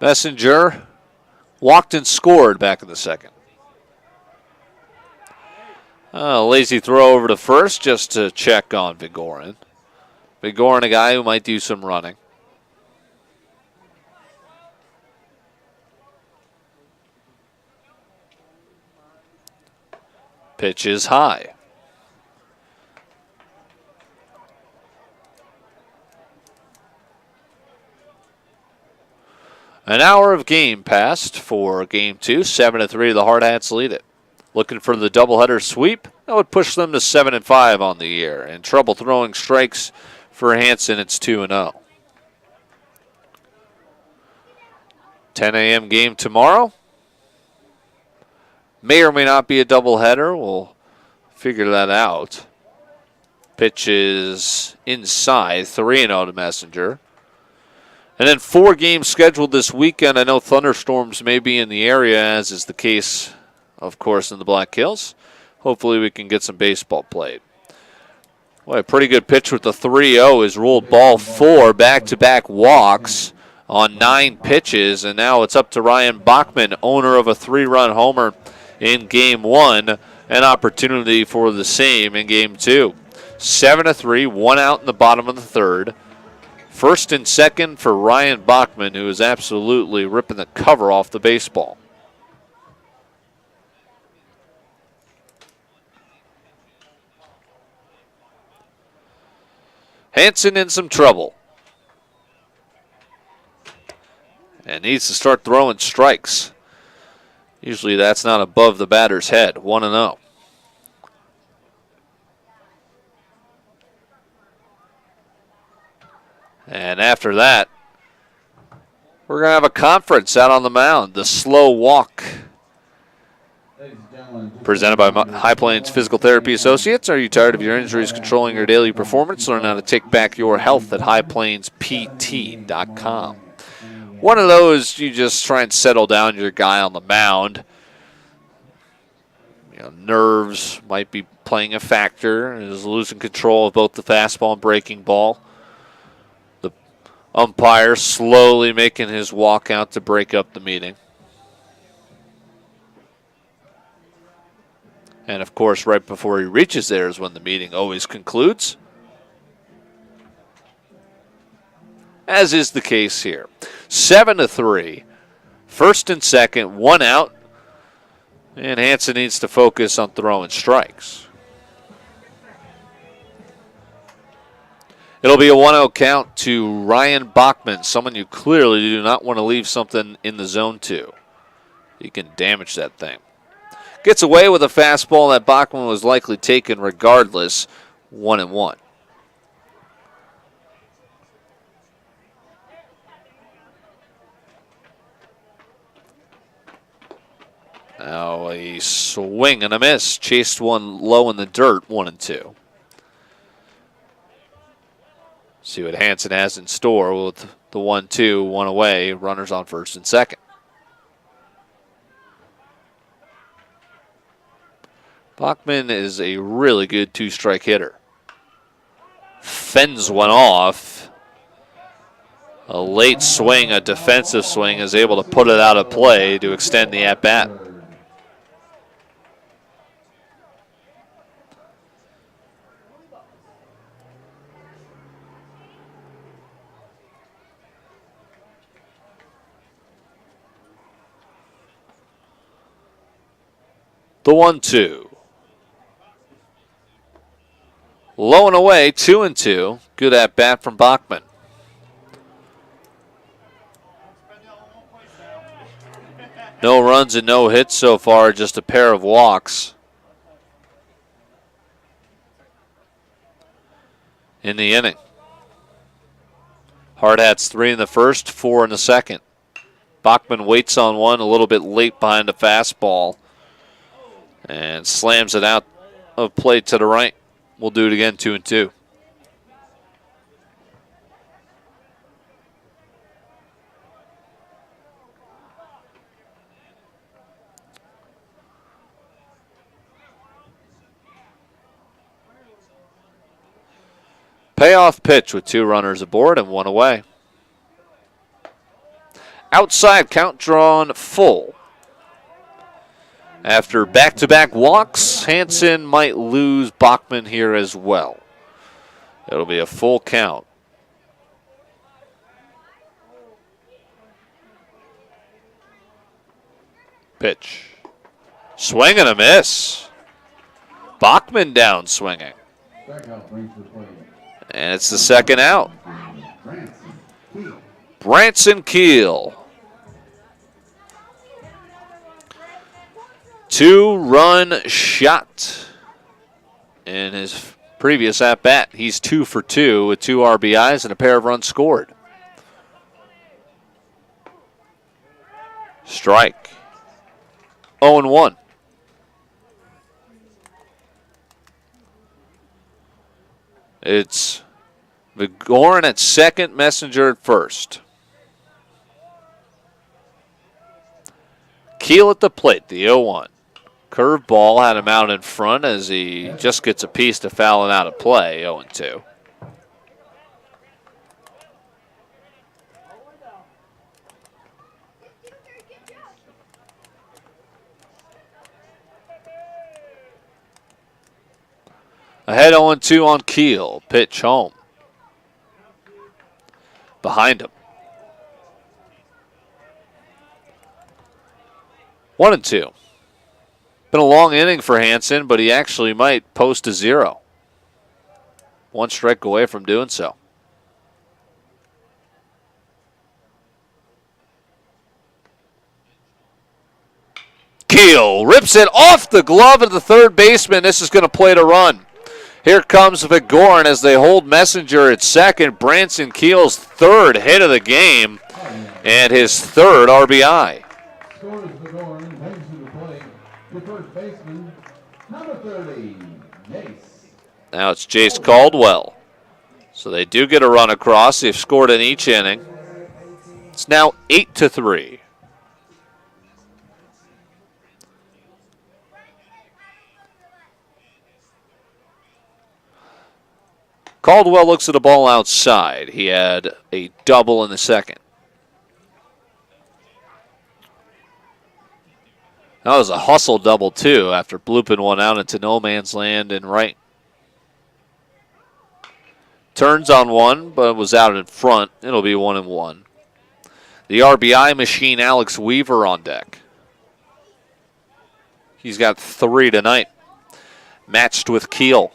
Messenger walked and scored back in the second. Lazy throw over to first just to check on Vigorin. Vigorin, a guy who might do some running. Pitch is high. An hour of game passed for game 2. 7-3, the Hardhats lead it. Looking for the doubleheader sweep. That would push them to 7-5 on the year. And trouble throwing strikes for Hansen. It's 2-0. 10 a.m. game tomorrow. May or may not be a doubleheader. We'll figure that out. Pitch is inside. 3-0 to Messenger. And then 4 games scheduled this weekend. I know thunderstorms may be in the area, as is the case, of course, in the Black Hills. Hopefully we can get some baseball played. Boy, a pretty good pitch with the 3-0 is ruled ball 4, back-to-back walks on 9 pitches, and now it's up to Ryan Bachman, owner of a 3-run homer in game 1, an opportunity for the same in game 2. 7-3, 1 out in the bottom of the third. First and second for Ryan Bachman, who is absolutely ripping the cover off the baseball. Hansen in some trouble. And needs to start throwing strikes. Usually that's not above the batter's head. 1-0. And after that, we're going to have a conference out on the mound. The slow walk. Presented by High Plains Physical Therapy Associates. Are you tired of your injuries controlling your daily performance? Learn how to take back your health at highplainspt.com. One of those, you just try and settle down your guy on the mound. You know, nerves might be playing a factor. He's losing control of both the fastball and breaking ball. The umpire slowly making his walk out to break up the meeting. And, of course, right before he reaches there is when the meeting always concludes, as is the case here. 7-3, first and second, 1 out, and Hansen needs to focus on throwing strikes. It'll be a 1-0 count to Ryan Bachman, someone you clearly do not want to leave something in the zone to. He can damage that thing. Gets away with a fastball that Bachman was likely taken regardless. 1-1. Now a swing and a miss. Chased one low in the dirt. 1-2. See what Hansen has in store with the 1-2, one away. Runners on first and second. Bachman is a really good two-strike hitter. Fends one off. A late swing, a defensive swing, is able to put it out of play to extend the at-bat. The 1-2. Low and away, 2-2. Good at bat from Bachman. No runs and no hits so far, just a pair of walks in the inning. Hardhats 3 in the first, 4 in the second. Bachman waits on one a little bit late behind the fastball and slams it out of play to the right. We'll do it again, 2-2. Payoff pitch with 2 runners aboard and 1 away. Outside, count drawn full. After back-to-back walks, Hansen might lose Bachman here as well. It'll be a full count. Pitch. Swing and a miss. Bachman down swinging. And it's the second out. Branson Keel. 2-run shot in his previous at-bat. He's 2 for 2 with 2 RBIs and a pair of runs scored. Strike. 0-1. It's Vigorin at second, Messenger at first. Keel at the plate, the 0-1. Curveball had him out in front as he just gets a piece to foul it out of play, 0-2. Ahead 0-2 on Keel. Pitch home. Behind him. 1-2. Been a long inning for Hansen, but he actually might post a 0. 1 strike away from doing so. Keel rips it off the glove of the third baseman. This is going to play to run. Here comes Vigorin as they hold Messenger at second. Branson Keel's third hit of the game and his third RBI. Now it's Jace Caldwell. So they do get a run across. They've scored in each inning. It's now 8-3. Caldwell looks at the ball outside. He had a double in the second. That was a hustle double, too, after blooping one out into no man's land and right. Turns on one, but was out in front. It'll be 1-1. The RBI machine, Alex Weaver, on deck. He's got 3 tonight, matched with Keel.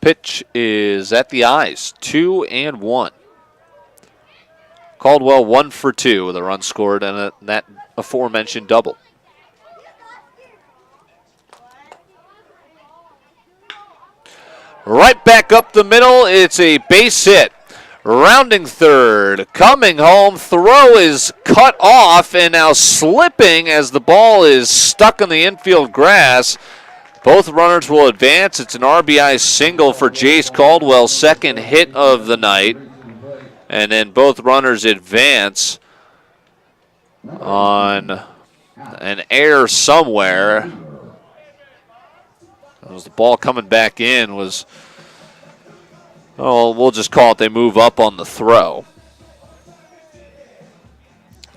Pitch is at the eyes, 2-1. Caldwell 1 for 2 with a run scored and that aforementioned double. Right back up the middle, it's a base hit. Rounding third, coming home, throw is cut off and now slipping as the ball is stuck in the infield grass. Both runners will advance. It's an RBI single for Jace Caldwell, second hit of the night. And then both runners advance on an error somewhere. As the ball coming back in was, we'll just call it they move up on the throw.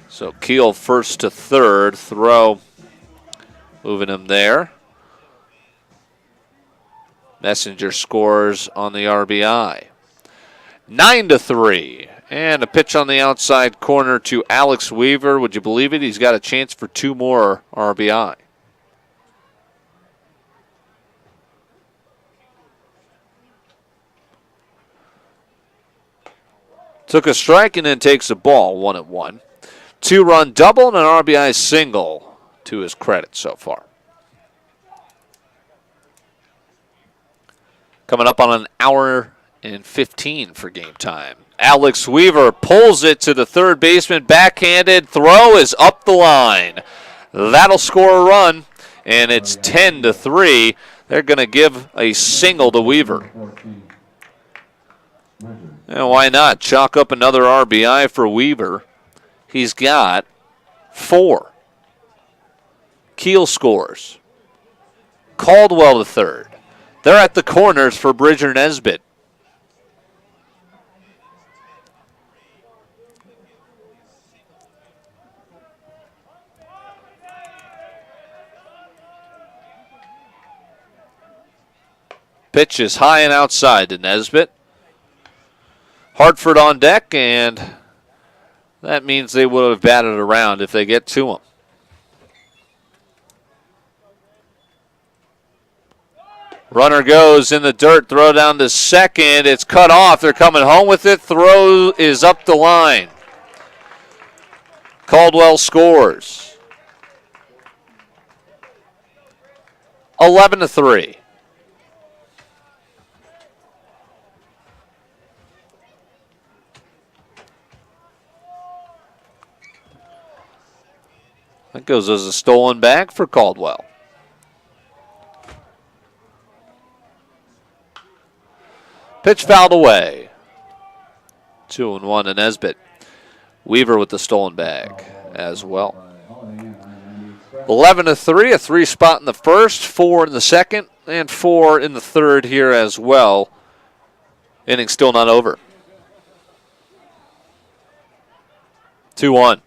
So Keel first to third, throw moving him there. Messenger scores on the RBI. 9-3. And a pitch on the outside corner to Alex Weaver. Would you believe it? He's got a chance for 2 more RBI. Took a strike and then takes a ball, 1-1. 2-run double and an RBI single to his credit so far. Coming up on an hour and 15 for game time. Alex Weaver pulls it to the third baseman, backhanded, throw is up the line. That'll score a run, and it's 10-3. They're going to give a single to Weaver. And why not? Chalk up another RBI for Weaver. He's got 4. Keel scores. Caldwell to third. They're at the corners for Bridger Nesbitt. Pitch is high and outside to Nesbitt. Hartford on deck, and that means they would have batted around if they get to him. Runner goes in the dirt, throw down to second. It's cut off. They're coming home with it. Throw is up the line. Caldwell scores. 11-3. That goes as a stolen bag for Caldwell. Pitch fouled away. 2-1 to Nesbitt. Weaver with the stolen bag as well. 11-3, a 3 spot in the first, 4 in the second, and 4 in the third here as well. Inning still not over. 2-1.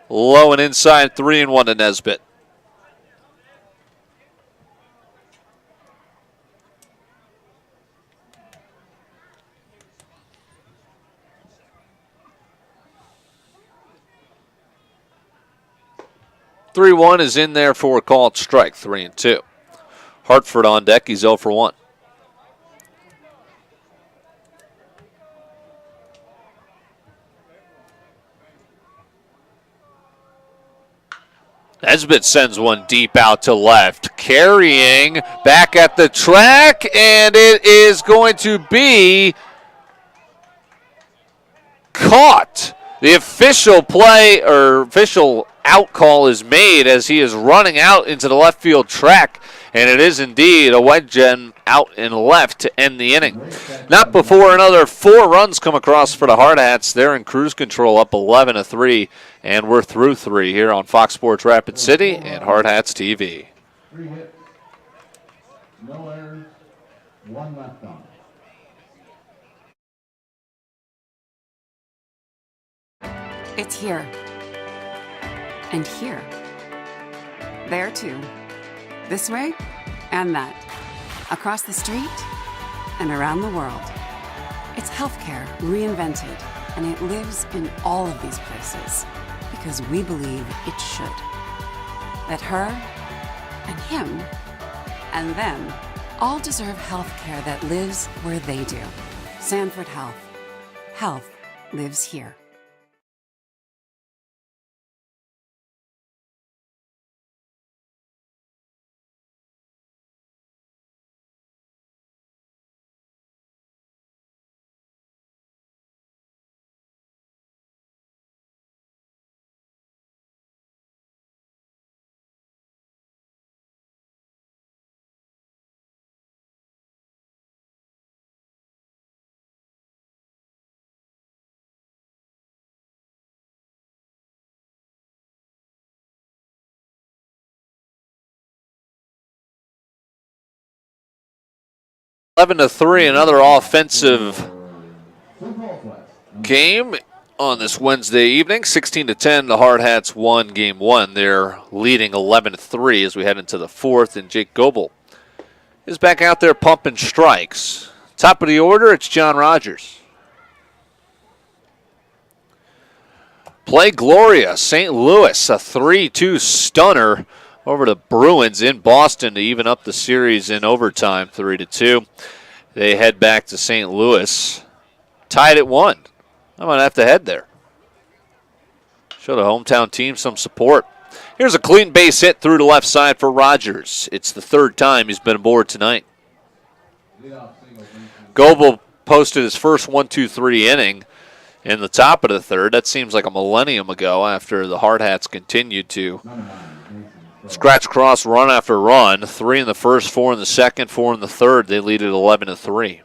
Low and inside, 3-1 to Nesbitt. Three-1 is in there for a called strike, 3-2. Hartford on deck, he's 0 for 1. Nesbitt sends one deep out to left. Carrying back at the track, and it is going to be caught. The official play or official out call is made as he is running out into the left field track, and it is indeed a wedge out and left to end the inning. Not before another 4 runs come across for the Hardhats. They're in cruise control, up 11-3, and we're through 3 here on Fox Sports Rapid City and Hardhats TV. 3 hits, no errors, 1 left on. It's here. And here. There too. This way and that. Across the street and around the world. It's healthcare reinvented, and it lives in all of these places because we believe it should. That her and him and them all deserve health care that lives where they do. Sanford Health. Health lives here. Eleven to 3, another offensive game on this Wednesday evening. 16 to 10, the Hardhats won game one. They're leading 11 to 3 as we head into the fourth, and Jake Goebel is back out there pumping strikes. Top of the order, it's John Rogers. Play Gloria, St. Louis, a 3-2 stunner over the Bruins in Boston to even up the series in overtime, 3-2. They head back to St. Louis, tied at 1. I might have to head there. Show the hometown team some support. Here's a clean base hit through the left side for Rogers. It's the third time he's been aboard tonight. Goebel posted his first 1-2-3 inning in the top of the third. That seems like a millennium ago after the Hardhats continued to scratch cross run after run. 3 in the first, 4 in the second, 4 in the third. They lead at 11 to 3.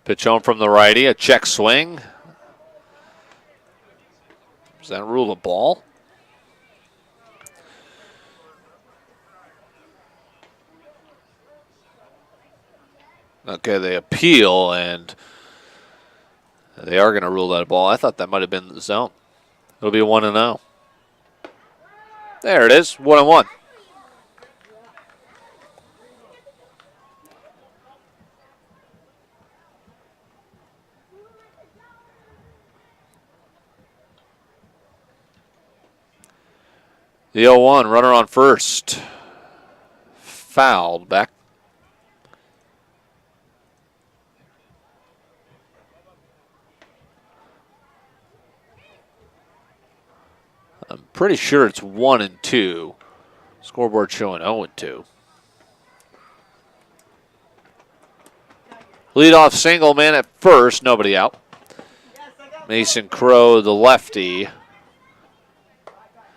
Pitch home from the righty, a check swing. Does that rule a ball? Okay, they appeal, and they are going to rule that a ball. I thought that might have been the zone. It'll be 1-0. There it is, 1-1. The 0-1, runner on first. Fouled back. I'm pretty sure it's 1-2. Scoreboard showing 0-2. Leadoff single, man at first, nobody out. Mason Crow, the lefty.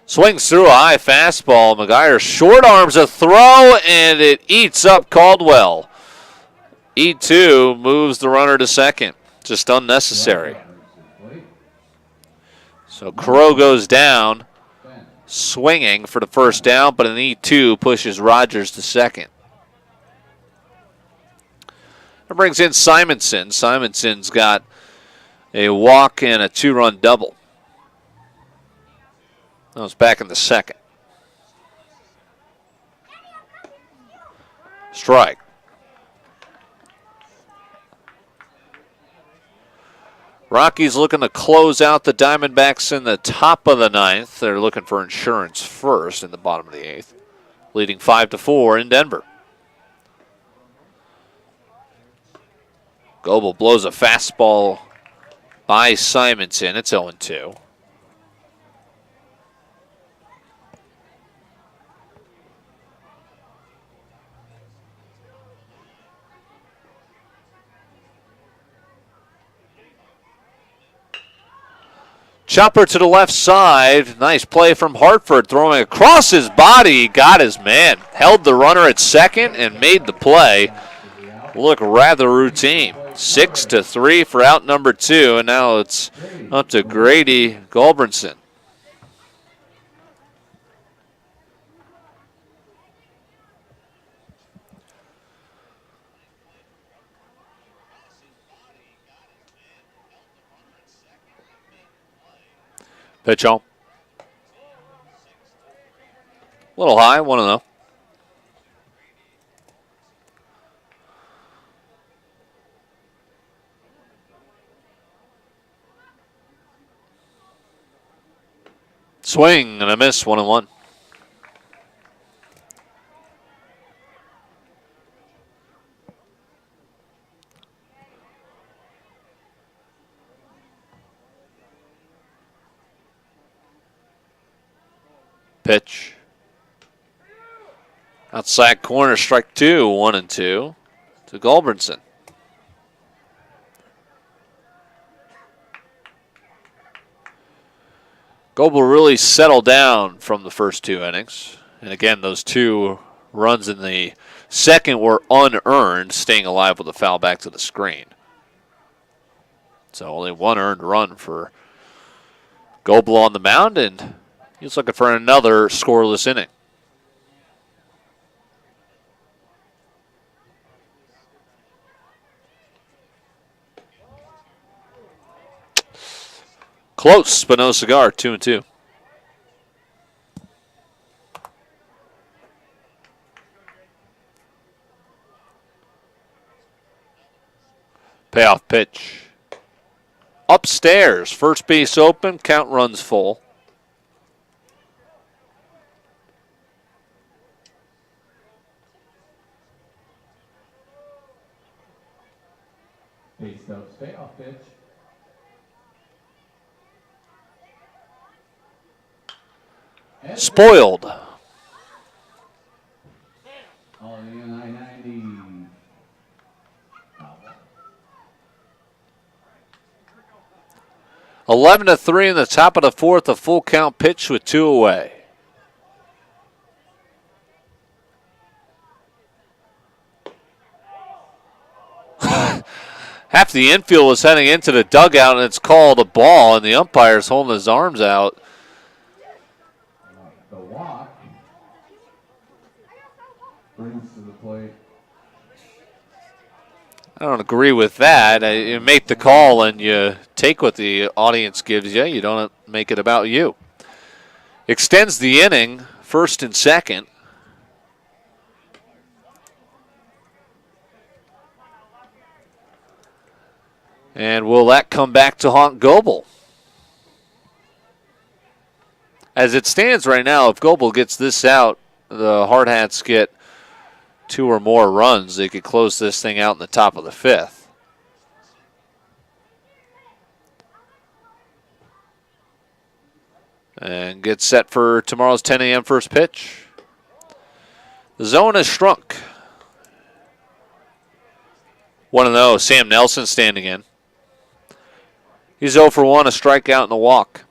Swings through a high fastball. McGuire short arms a throw, and it eats up Caldwell. E2 moves the runner to second. Just unnecessary. So Crow goes down, swinging for the first down, but an E2 pushes Rogers to second. That brings in Simonson. Simonson's got a walk and a 2-run double. That was back in the second. Strike. Rockies looking to close out the Diamondbacks in the top of the ninth. They're looking for insurance first in the bottom of the eighth. Leading 5-4 in Denver. Goebel blows a fastball by Simonson. It's 0-2. Chopper to the left side. Nice play from Hartford, throwing across his body. Got his man. Held the runner at second and made the play look rather routine. 6-3 for out number 2, and now it's up to Grady Gulbranson. Pitch home. A little high, 1-0. Swing and a miss, 1-1. Pitch. Outside corner, strike 2, 1-2 to Gulbranson. Goble really settled down from the first 2 innings. And again, those 2 runs in the second were unearned, staying alive with a foul back to the screen. So only 1 earned run for Goble on the mound, and he's looking for another scoreless inning. Close, but no cigar, 2-2. Payoff pitch. Upstairs, first base open, count runs full. Base up, payoff pitch. Spoiled. All in 990. 11-3 in the top of the 4th, a full count pitch with 2 away. Half the infield was heading into the dugout, and it's called a ball, and the umpire's holding his arms out. The walk brings to the plate. I don't agree with that. You make the call and you take what the audience gives you. You don't make it about you. Extends the inning, 1st and 2nd. And will that come back to haunt Goble? As it stands right now, if Goble gets this out, the Hardhats get 2 or more runs. They could close this thing out in the top of the 5th. And get set for tomorrow's 10 a.m. first pitch. The zone has shrunk. 1-0, Sam Nelson standing in. He's 0 for 1, a strikeout and a walk.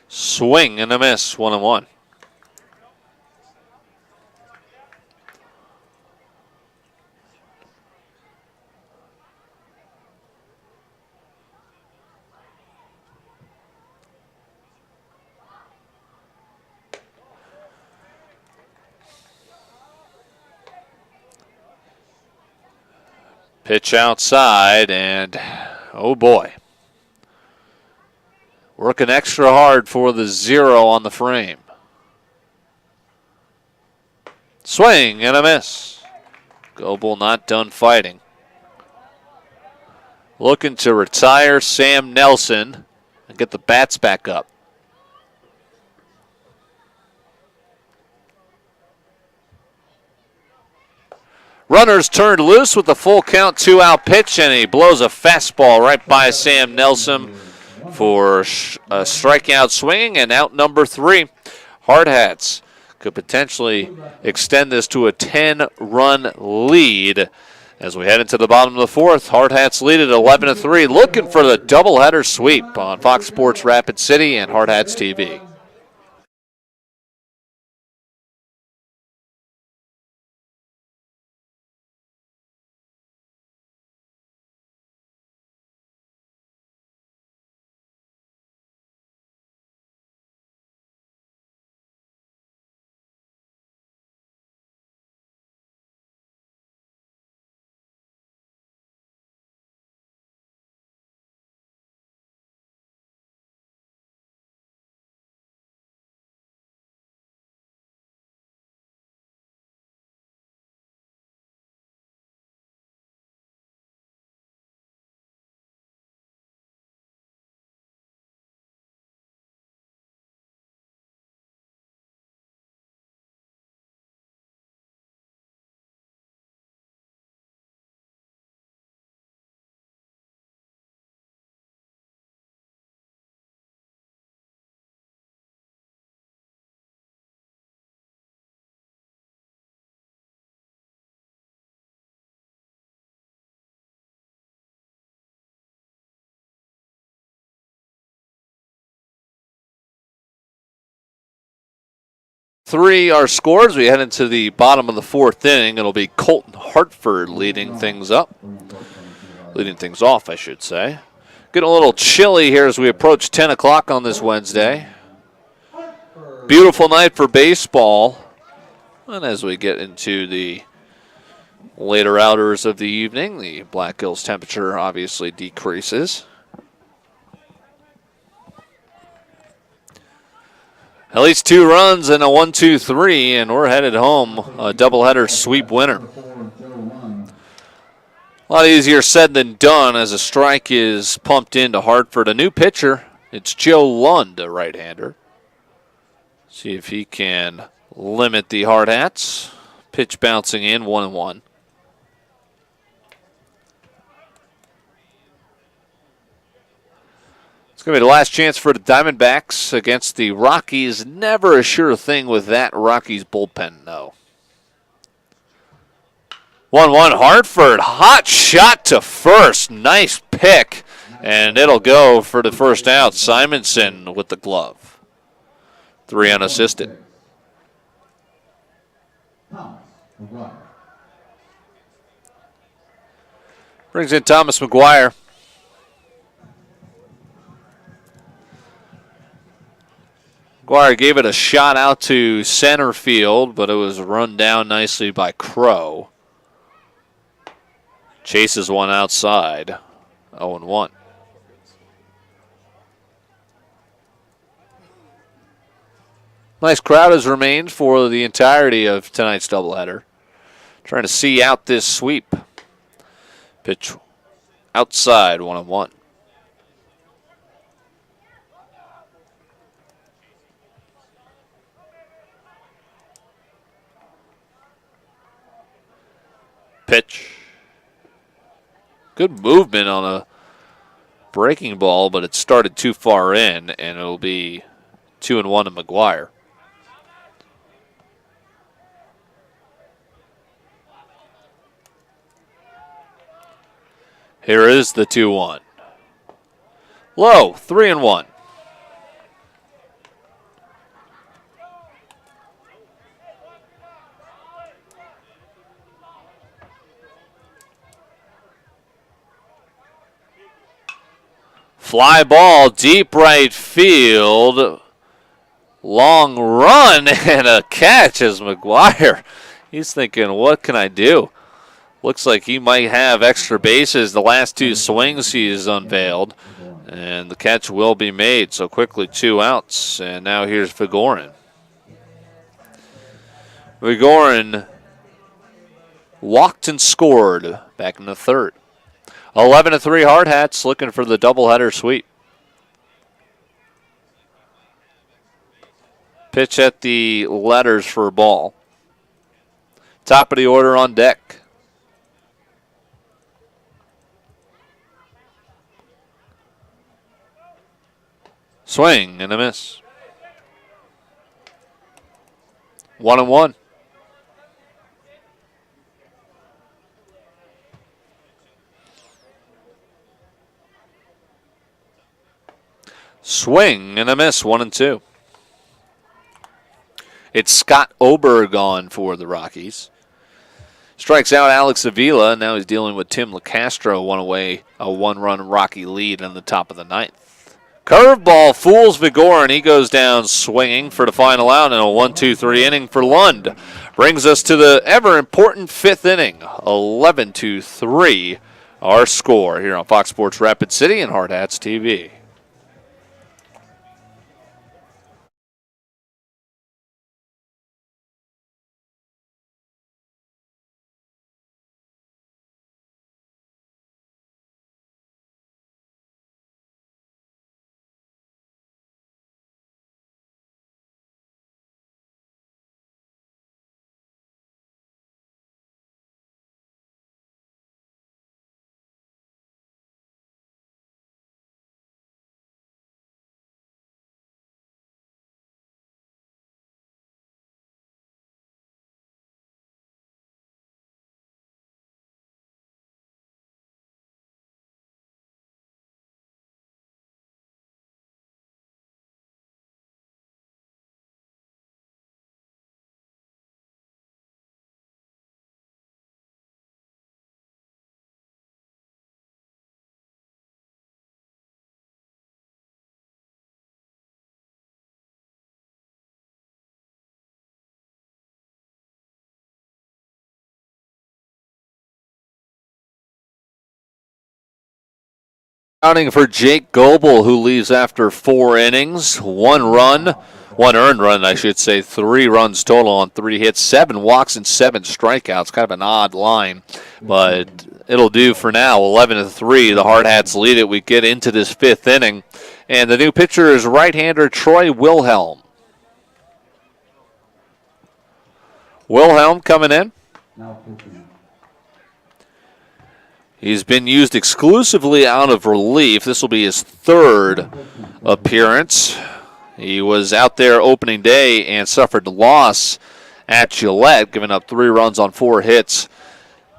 Swing and a miss, 1-1. Pitch outside, and oh boy. Working extra hard for the 0 on the frame. Swing and a miss. Goble not done fighting. Looking to retire Sam Nelson and get the bats back up. Runners turned loose with the full count 2-out pitch, and he blows a fastball right by Sam Nelson for a strikeout swinging, and out number 3. Hardhats could potentially extend this to a 10-run lead. As we head into the bottom of the 4th, Hardhats lead at 11-3, looking for the doubleheader sweep on Fox Sports Rapid City and Hardhats TV. 3 our scores. We head into the bottom of the 4th inning. It'll be Colton Hartford leading things off, I should say. Getting a little chilly here as we approach 10 o'clock on this Wednesday. Beautiful night for baseball. And as we get into the later hours of the evening, the Black Hills temperature obviously decreases. At least 2 runs and a 1-2-3, and we're headed home. A doubleheader sweep winner. A lot easier said than done as a strike is pumped into Hartford. A new pitcher, it's Joe Lund, a right-hander. See if he can limit the Hardhats. Pitch bouncing in, 1-1. It's going to be the last chance for the Diamondbacks against the Rockies. Never a sure thing with that Rockies bullpen, though. 1-1 Hartford. Hot shot to first. Nice pick. And it'll go for the first out. Simonson with the glove. 3 unassisted. Brings in Thomas McGuire. McGuire gave it a shot out to center field, but it was run down nicely by Crow. Chases one outside. 0-1. Nice crowd has remained for the entirety of tonight's doubleheader. Trying to see out this sweep. Pitch outside, 1-1. Pitch. Good movement on a breaking ball, but it started too far in, and it'll be 2-1 to McGuire. Here is the 2-1. Low, 3-1. Fly ball, deep right field. Long run and a catch as McGuire. He's thinking, what can I do? Looks like he might have extra bases. The last 2 swings he has unveiled. And the catch will be made. So quickly 2 outs. And now here's Vigorin. Vigorin walked and scored back in the 3rd. 11-3 Hardhats looking for the doubleheader sweep. Pitch at the letters for a ball. Top of the order on deck. Swing and a miss. 1-1. Swing and a miss, 1-2. It's Scott Oberg on for the Rockies. Strikes out Alex Avila. Now he's dealing with Tim LaCastro. One away, a 1-run Rocky lead in the top of the 9th. Curveball fools Vigorin. He goes down swinging for the final out in a 1-2-3 inning for Lund. Brings us to the ever-important 5th inning. 11-3 our score here on Fox Sports Rapid City and Hardhats TV. Outing for Jake Goebel, who leaves after 4 innings. 1 earned run, I should say. 3 runs total on 3 hits, 7 walks and 7 strikeouts. Kind of an odd line, but it'll do for now. 11-3, the Hardhats lead it. We get into this 5th inning, and the new pitcher is right-hander Troy Wilhelm. Wilhelm coming in. Now pitching. He's been used exclusively out of relief. This will be his 3rd appearance. He was out there opening day and suffered loss at Gillette, giving up 3 runs on 4 hits.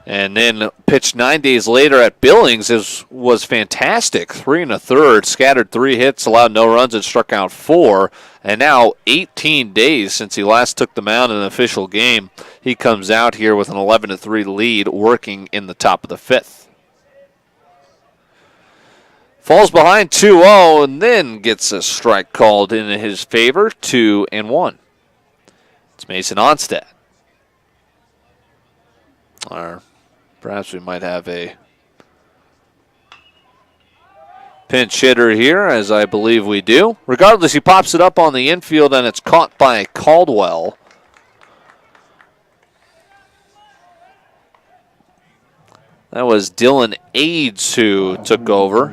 And then pitched 9 days later at Billings. Was fantastic. 3 1/3, scattered 3 hits, allowed no runs, and struck out 4. And now 18 days since he last took the mound in an official game, he comes out here with an 11-3 lead, working in the top of the 5th. Falls behind 2-0 and then gets a strike called in his favor, 2-1. It's Mason Onstad. Or perhaps we might have a pinch hitter here, as I believe we do. Regardless, he pops it up on the infield, and it's caught by Caldwell. That was Dylan Aids who took over.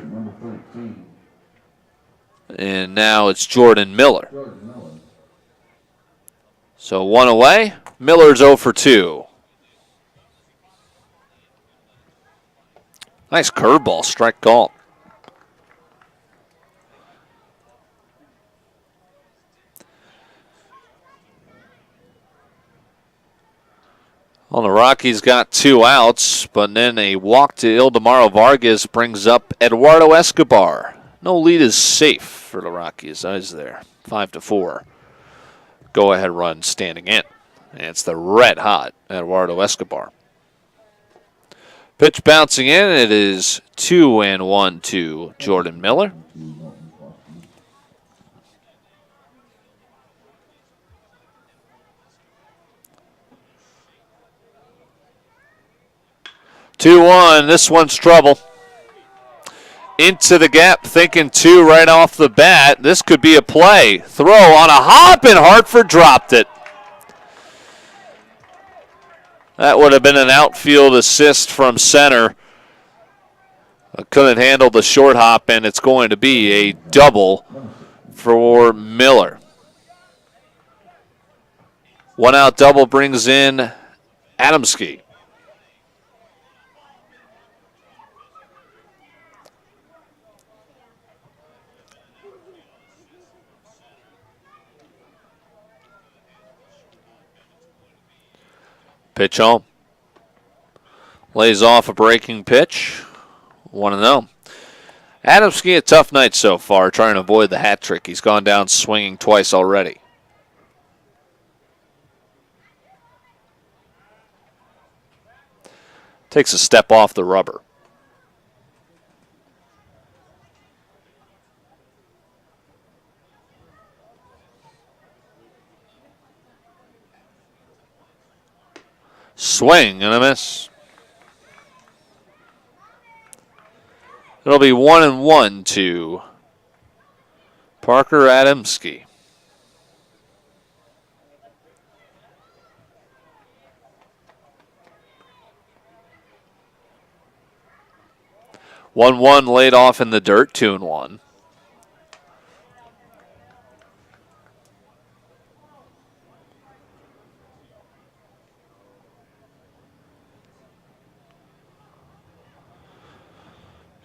And now it's Jordan Miller. So 1 away. Miller's 0 for 2. Nice curveball, strike call. Well, the Rockies got 2 outs, but then a walk to Ildemaro Vargas brings up Eduardo Escobar. No lead is safe for the Rockies. Eyes there, 5-4. Go-ahead run standing in. And it's the red-hot Eduardo Escobar. Pitch bouncing in. It is 2-1 to Jordan Miller. This one's trouble. Into the gap, thinking 2 right off the bat. This could be a play. Throw on a hop, and Hartford dropped it. That would have been an outfield assist from center. Couldn't handle the short hop, and it's going to be a double for Miller. 1-out double brings in Adamski. Pitch home. Lays off a breaking pitch. 1-0. Adamski, a tough night so far, trying to avoid the hat trick. He's gone down swinging twice already. Takes a step off the rubber. Swing and a miss. It'll be 1-1 to Parker Adamski. One laid off in the dirt, 2-1.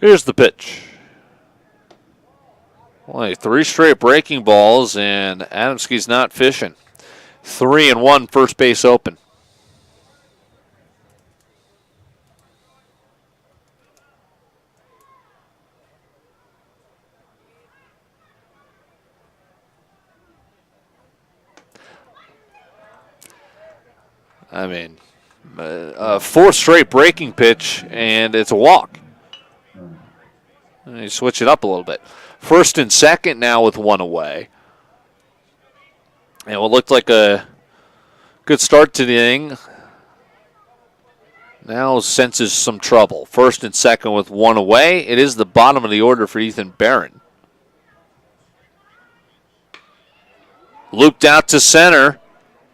Here's the pitch. Only 3 straight breaking balls, and Adamski's not fishing. 3-1, first base open. I mean, a 4th straight breaking pitch, and it's a walk. You switch it up a little bit. First and second now with 1 away. And what looked like a good start to the inning. now senses some trouble. First and second with one away. It is the bottom of the order for Ethan Barron. Looped out to center.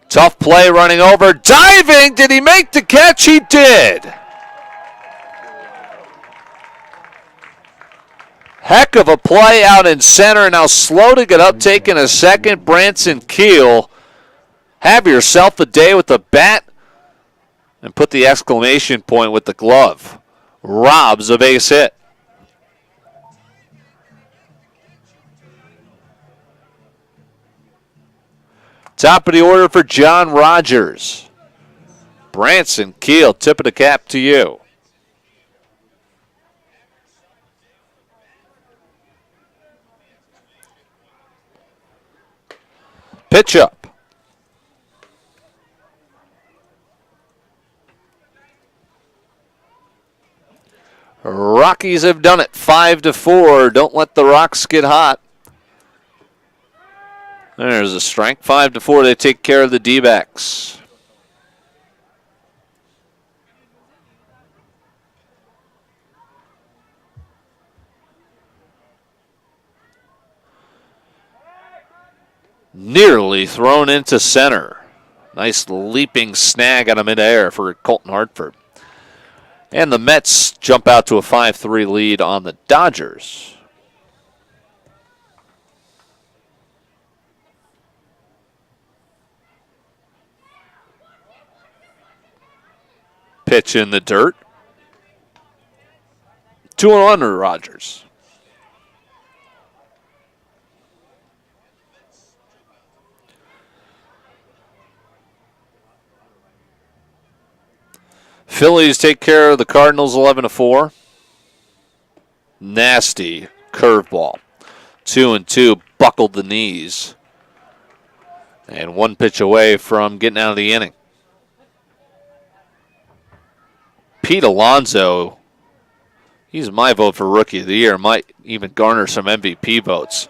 Tough play running over. Diving! Did he make the catch? He did! Heck of a play out in center. Now slow to get up, taking a second. Branson Keel. Have yourself a day with the bat. And put the exclamation point with the glove. Robs a base hit. Top of the order for John Rogers. Branson Keel, tip of the cap to you. Pitch up. Rockies have done it 5-4. Don't let the Rocks get hot. There's a strike. 5-4. They take care of the D-backs. Nearly thrown into center. Nice leaping snag out of midair for Colton Hartford. And the Mets jump out to a 5-3 lead on the Dodgers. Pitch in the dirt. 2-1 to Rogers. Phillies take care of the Cardinals 11-4. Nasty curveball. 2-2, buckled the knees. And one pitch away from getting out of the inning. Pete Alonso, he's my vote for Rookie of the Year. Might even garner some MVP votes.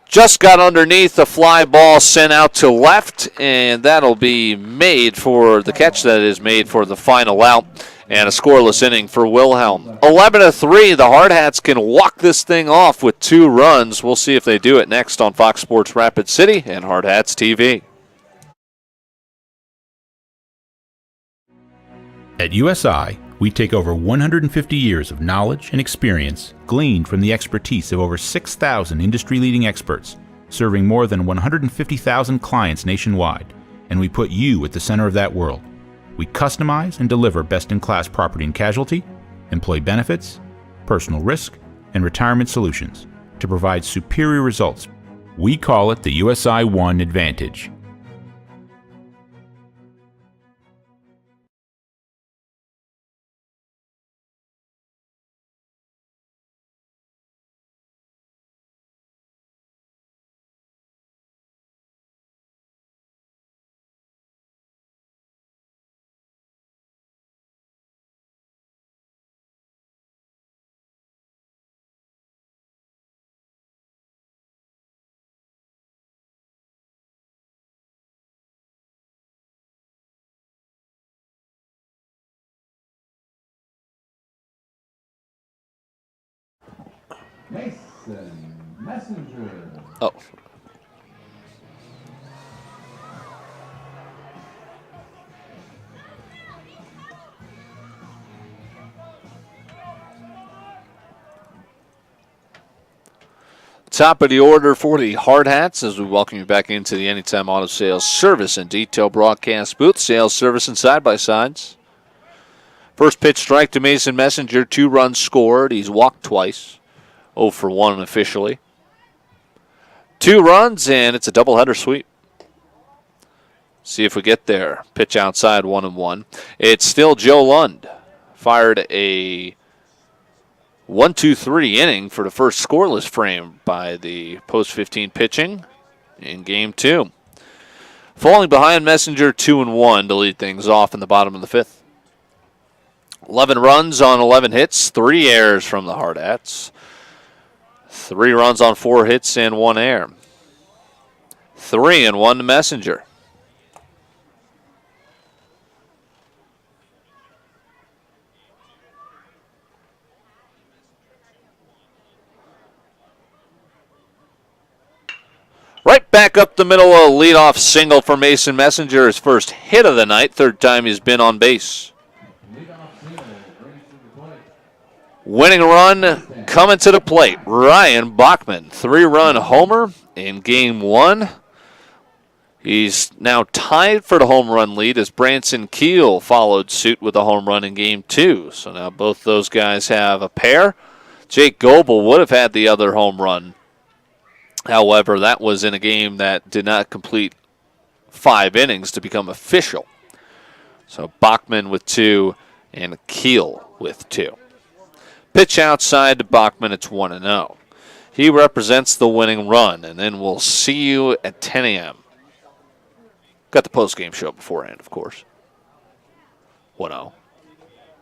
Just got underneath, the fly ball sent out to left, and that'll be made for the catch that is made for the final out, and a scoreless inning for Wilhelm. 11-3, the Hardhats can walk this thing off with 2 runs. We'll see if they do it next on Fox Sports Rapid City and Hardhats TV. At USI, we take over 150 years of knowledge and experience gleaned from the expertise of over 6,000 industry-leading experts, serving more than 150,000 clients nationwide, and we put you at the center of that world. We customize and deliver best-in-class property and casualty, employee benefits, personal risk, and retirement solutions to provide superior results. We call it the USI One Advantage. Mason Messenger. Oh. Top of the order for the Hardhats as we welcome you back into the Anytime Auto Sales Service and Detail broadcast booth. Sales, service, and side-by-sides. First pitch strike to Mason Messenger. 2 runs scored. He's walked twice. 0 for 1 officially. 2 runs, and it's a doubleheader sweep. See if we get there. Pitch outside, 1-1. It's still Joe Lund. Fired a 1-2-3 inning for the first scoreless frame by the post-15 pitching in Game 2. Falling behind Messenger 2-1 to lead things off in the bottom of the 5th. 11 runs on 11 hits, 3 errors from the Hardhats. 3 runs on 4 hits and 1 error. 3-1 to Messenger. Right back up the middle, a leadoff single for Mason Messenger, his first hit of the night, third time he's been on base. Winning run coming to the plate. Ryan Bachman, 3-run homer in game 1. He's now tied for the home run lead as Branson Keel followed suit with a home run in game 2. So now both those guys have a pair. Jake Goebel would have had the other home run. However, that was in a game that did not complete 5 innings to become official. So Bachman with 2 and Keel with 2. Pitch outside to Bachman, it's 1-0. He represents the winning run, and then we'll see you at 10 a.m. Got the postgame show beforehand, of course. 1-0.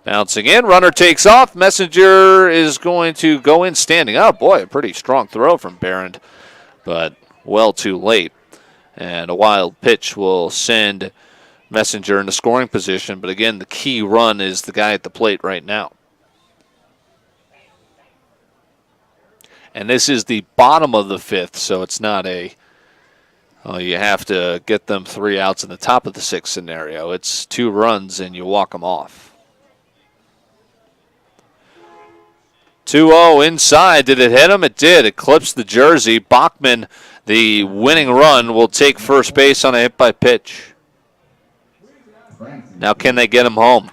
Bouncing in, runner takes off. Messenger is going to go in standing. Oh, boy, a pretty strong throw from Barron, but well too late. And a wild pitch will send Messenger into scoring position. But again, the key run is the guy at the plate right now. And this is the bottom of the 5th, so it's not a, you have to get them 3 outs in the top of the 6th scenario. It's 2 runs and you walk them off. 2-0 inside. Did it hit him? It did. It clips the jersey. Bachman, the winning run, will take first base on a hit by pitch. Now can they get him home?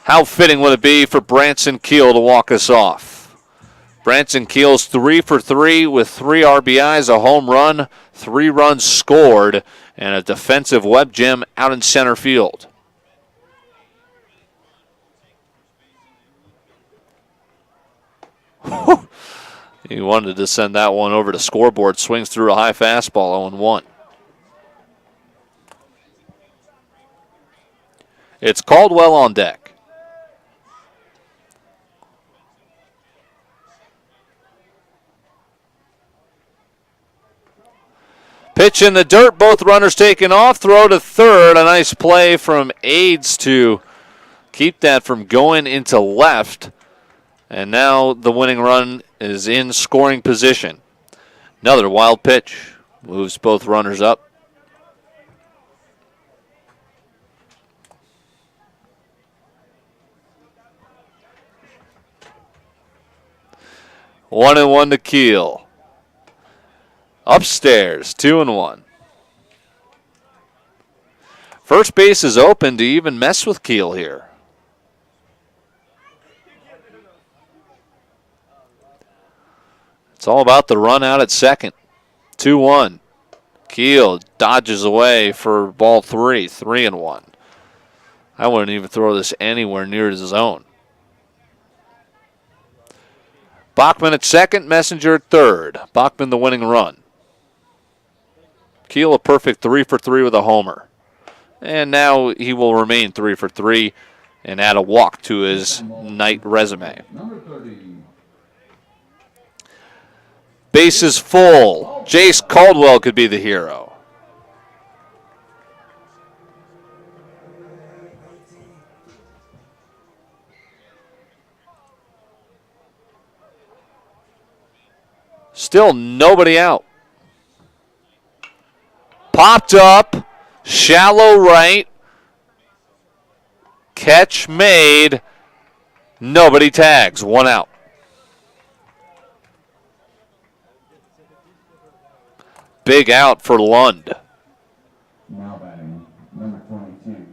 How fitting would it be for Branson Keel to walk us off? Branson Keel's 3 for 3 with 3 RBIs, a home run, 3 runs scored, and a defensive web gem out in center field. He wanted to send that one over to scoreboard. Swings through a high fastball, 0-1. It's Caldwell on deck. Pitch in the dirt, both runners taken off. Throw to third. A nice play from Aids to keep that from going into left. And now the winning run is in scoring position. Another wild pitch. Moves both runners up. One and one to Keel. Upstairs, 2-1. First base is open to even mess with Keel here. It's all about the run out at second. 2-1. Keel dodges away for ball 3, 3-1. I wouldn't even throw this anywhere near the zone. Bachman at second, Messenger at third. Bachman the winning run. Keel a perfect 3 for 3 with a homer. And now he will remain 3 for 3 and add a walk to his night resume. Base is full. Jace Caldwell could be the hero. Still nobody out. Popped up, shallow right, catch made, nobody tags, 1 out. Big out for Lund. Now batting, number 22.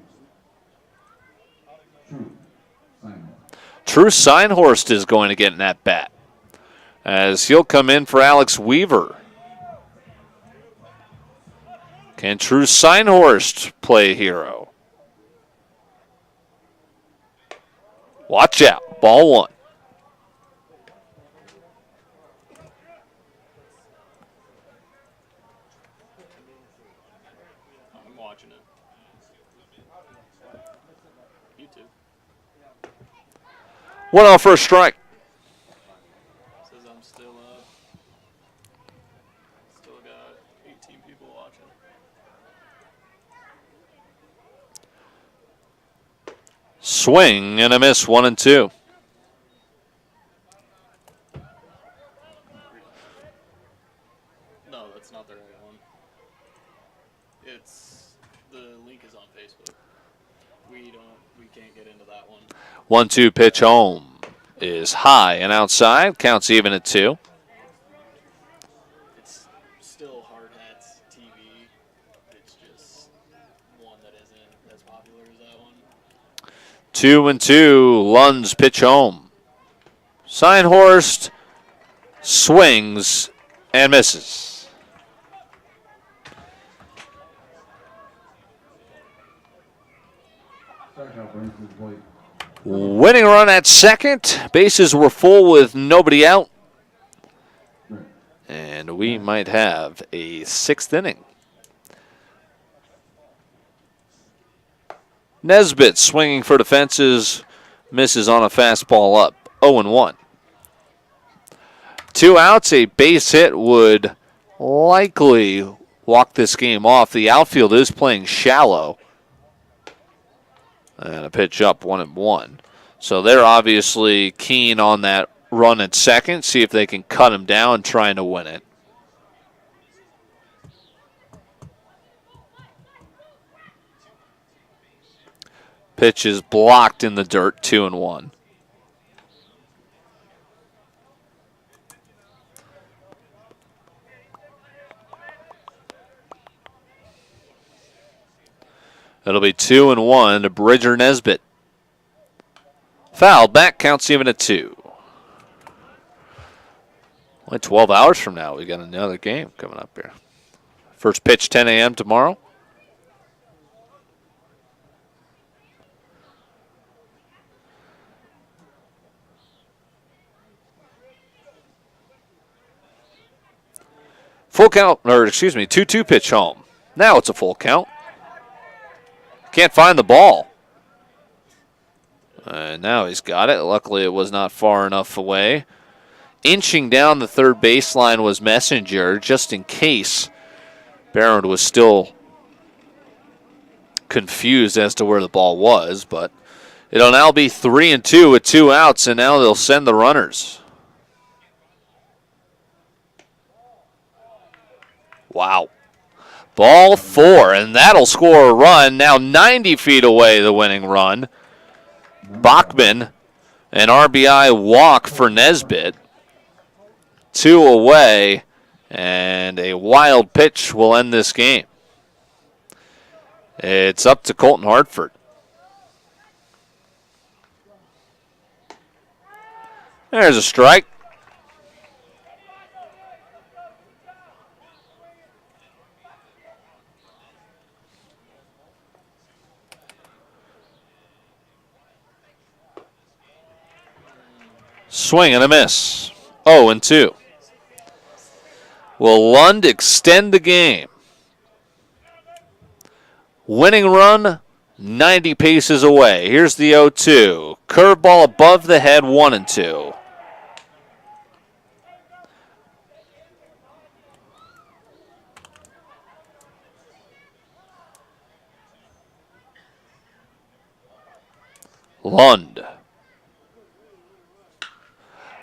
True Seinhorst is going to get an at-bat as he'll come in for Alex Weaver. Can True Seinhorst play a hero? Watch out. Ball 1. I'm watching it. YouTube. 1-0 for a strike. Says I'm still got 18 people watching. Swing and a miss, 1-2. No, that's can't get into that one. 1-2 pitch home is high and outside. Counts even at 2. It's still Hardhats TV. It's just one that isn't as popular as that one. 2-2. Lund's pitch home. Seinhorst swings and misses. Strikeout brings to the plate. Winning run at second. Bases were full with nobody out. And we might have a 6th inning. Nesbitt swinging for the fences. Misses on a fastball up. 0-1. 2 outs. A base hit would likely walk this game off. The outfield is playing shallow. And a pitch up 1-1. So they're obviously keen on that run at second. See if they can cut him down trying to win it. Pitch is blocked in the dirt, 2-1. It'll be 2-1 to Bridger Nesbitt. Foul back, counts even at 2. Only 12 hours from now, we got another game coming up here. First pitch 10 a.m. tomorrow. Full count, or excuse me, 2-2 pitch home. Now it's a full count. Can't find the ball. And now he's got it. Luckily, it was not far enough away. Inching down the third baseline was Messenger, just in case Barron was still confused as to where the ball was. But it'll now be 3-2 with 2 outs, and now they'll send the runners. Wow. Ball 4, and that'll score a run. Now 90 feet away, the winning run. Bachman, an RBI walk for Nesbitt. 2 away, and a wild pitch will end this game. It's up to Colton Hartford. There's a strike. Swing and a miss. 0-2. Will Lund extend the game? Winning run, 90 paces away. Here's the 0-2. Curveball above the head, 1-2. Lund.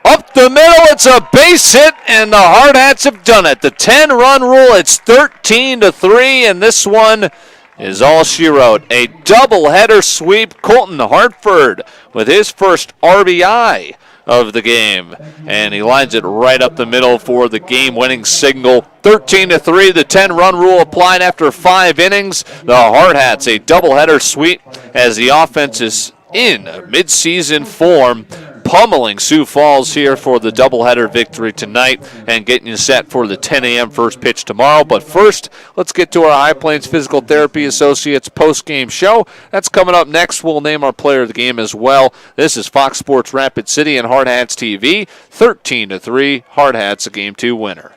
Up the middle, it's a base hit, and the Hardhats have done it. The 10-run rule, it's 13-3, and this one is all she wrote. A doubleheader sweep. Colton Hartford with his first RBI of the game, and he lines it right up the middle for the game-winning signal. 13-3, the 10-run rule applied after 5 innings. The Hardhats, a doubleheader sweep as the offense is in midseason form, pummeling Sioux Falls here for the doubleheader victory tonight and getting you set for the 10 a.m. first pitch tomorrow. But first, let's get to our High Plains Physical Therapy Associates post-game show. That's coming up next. We'll name our player of the game as well. This is Fox Sports Rapid City and HardhatsTV. 13-3, Hardhats a Game 2 winner.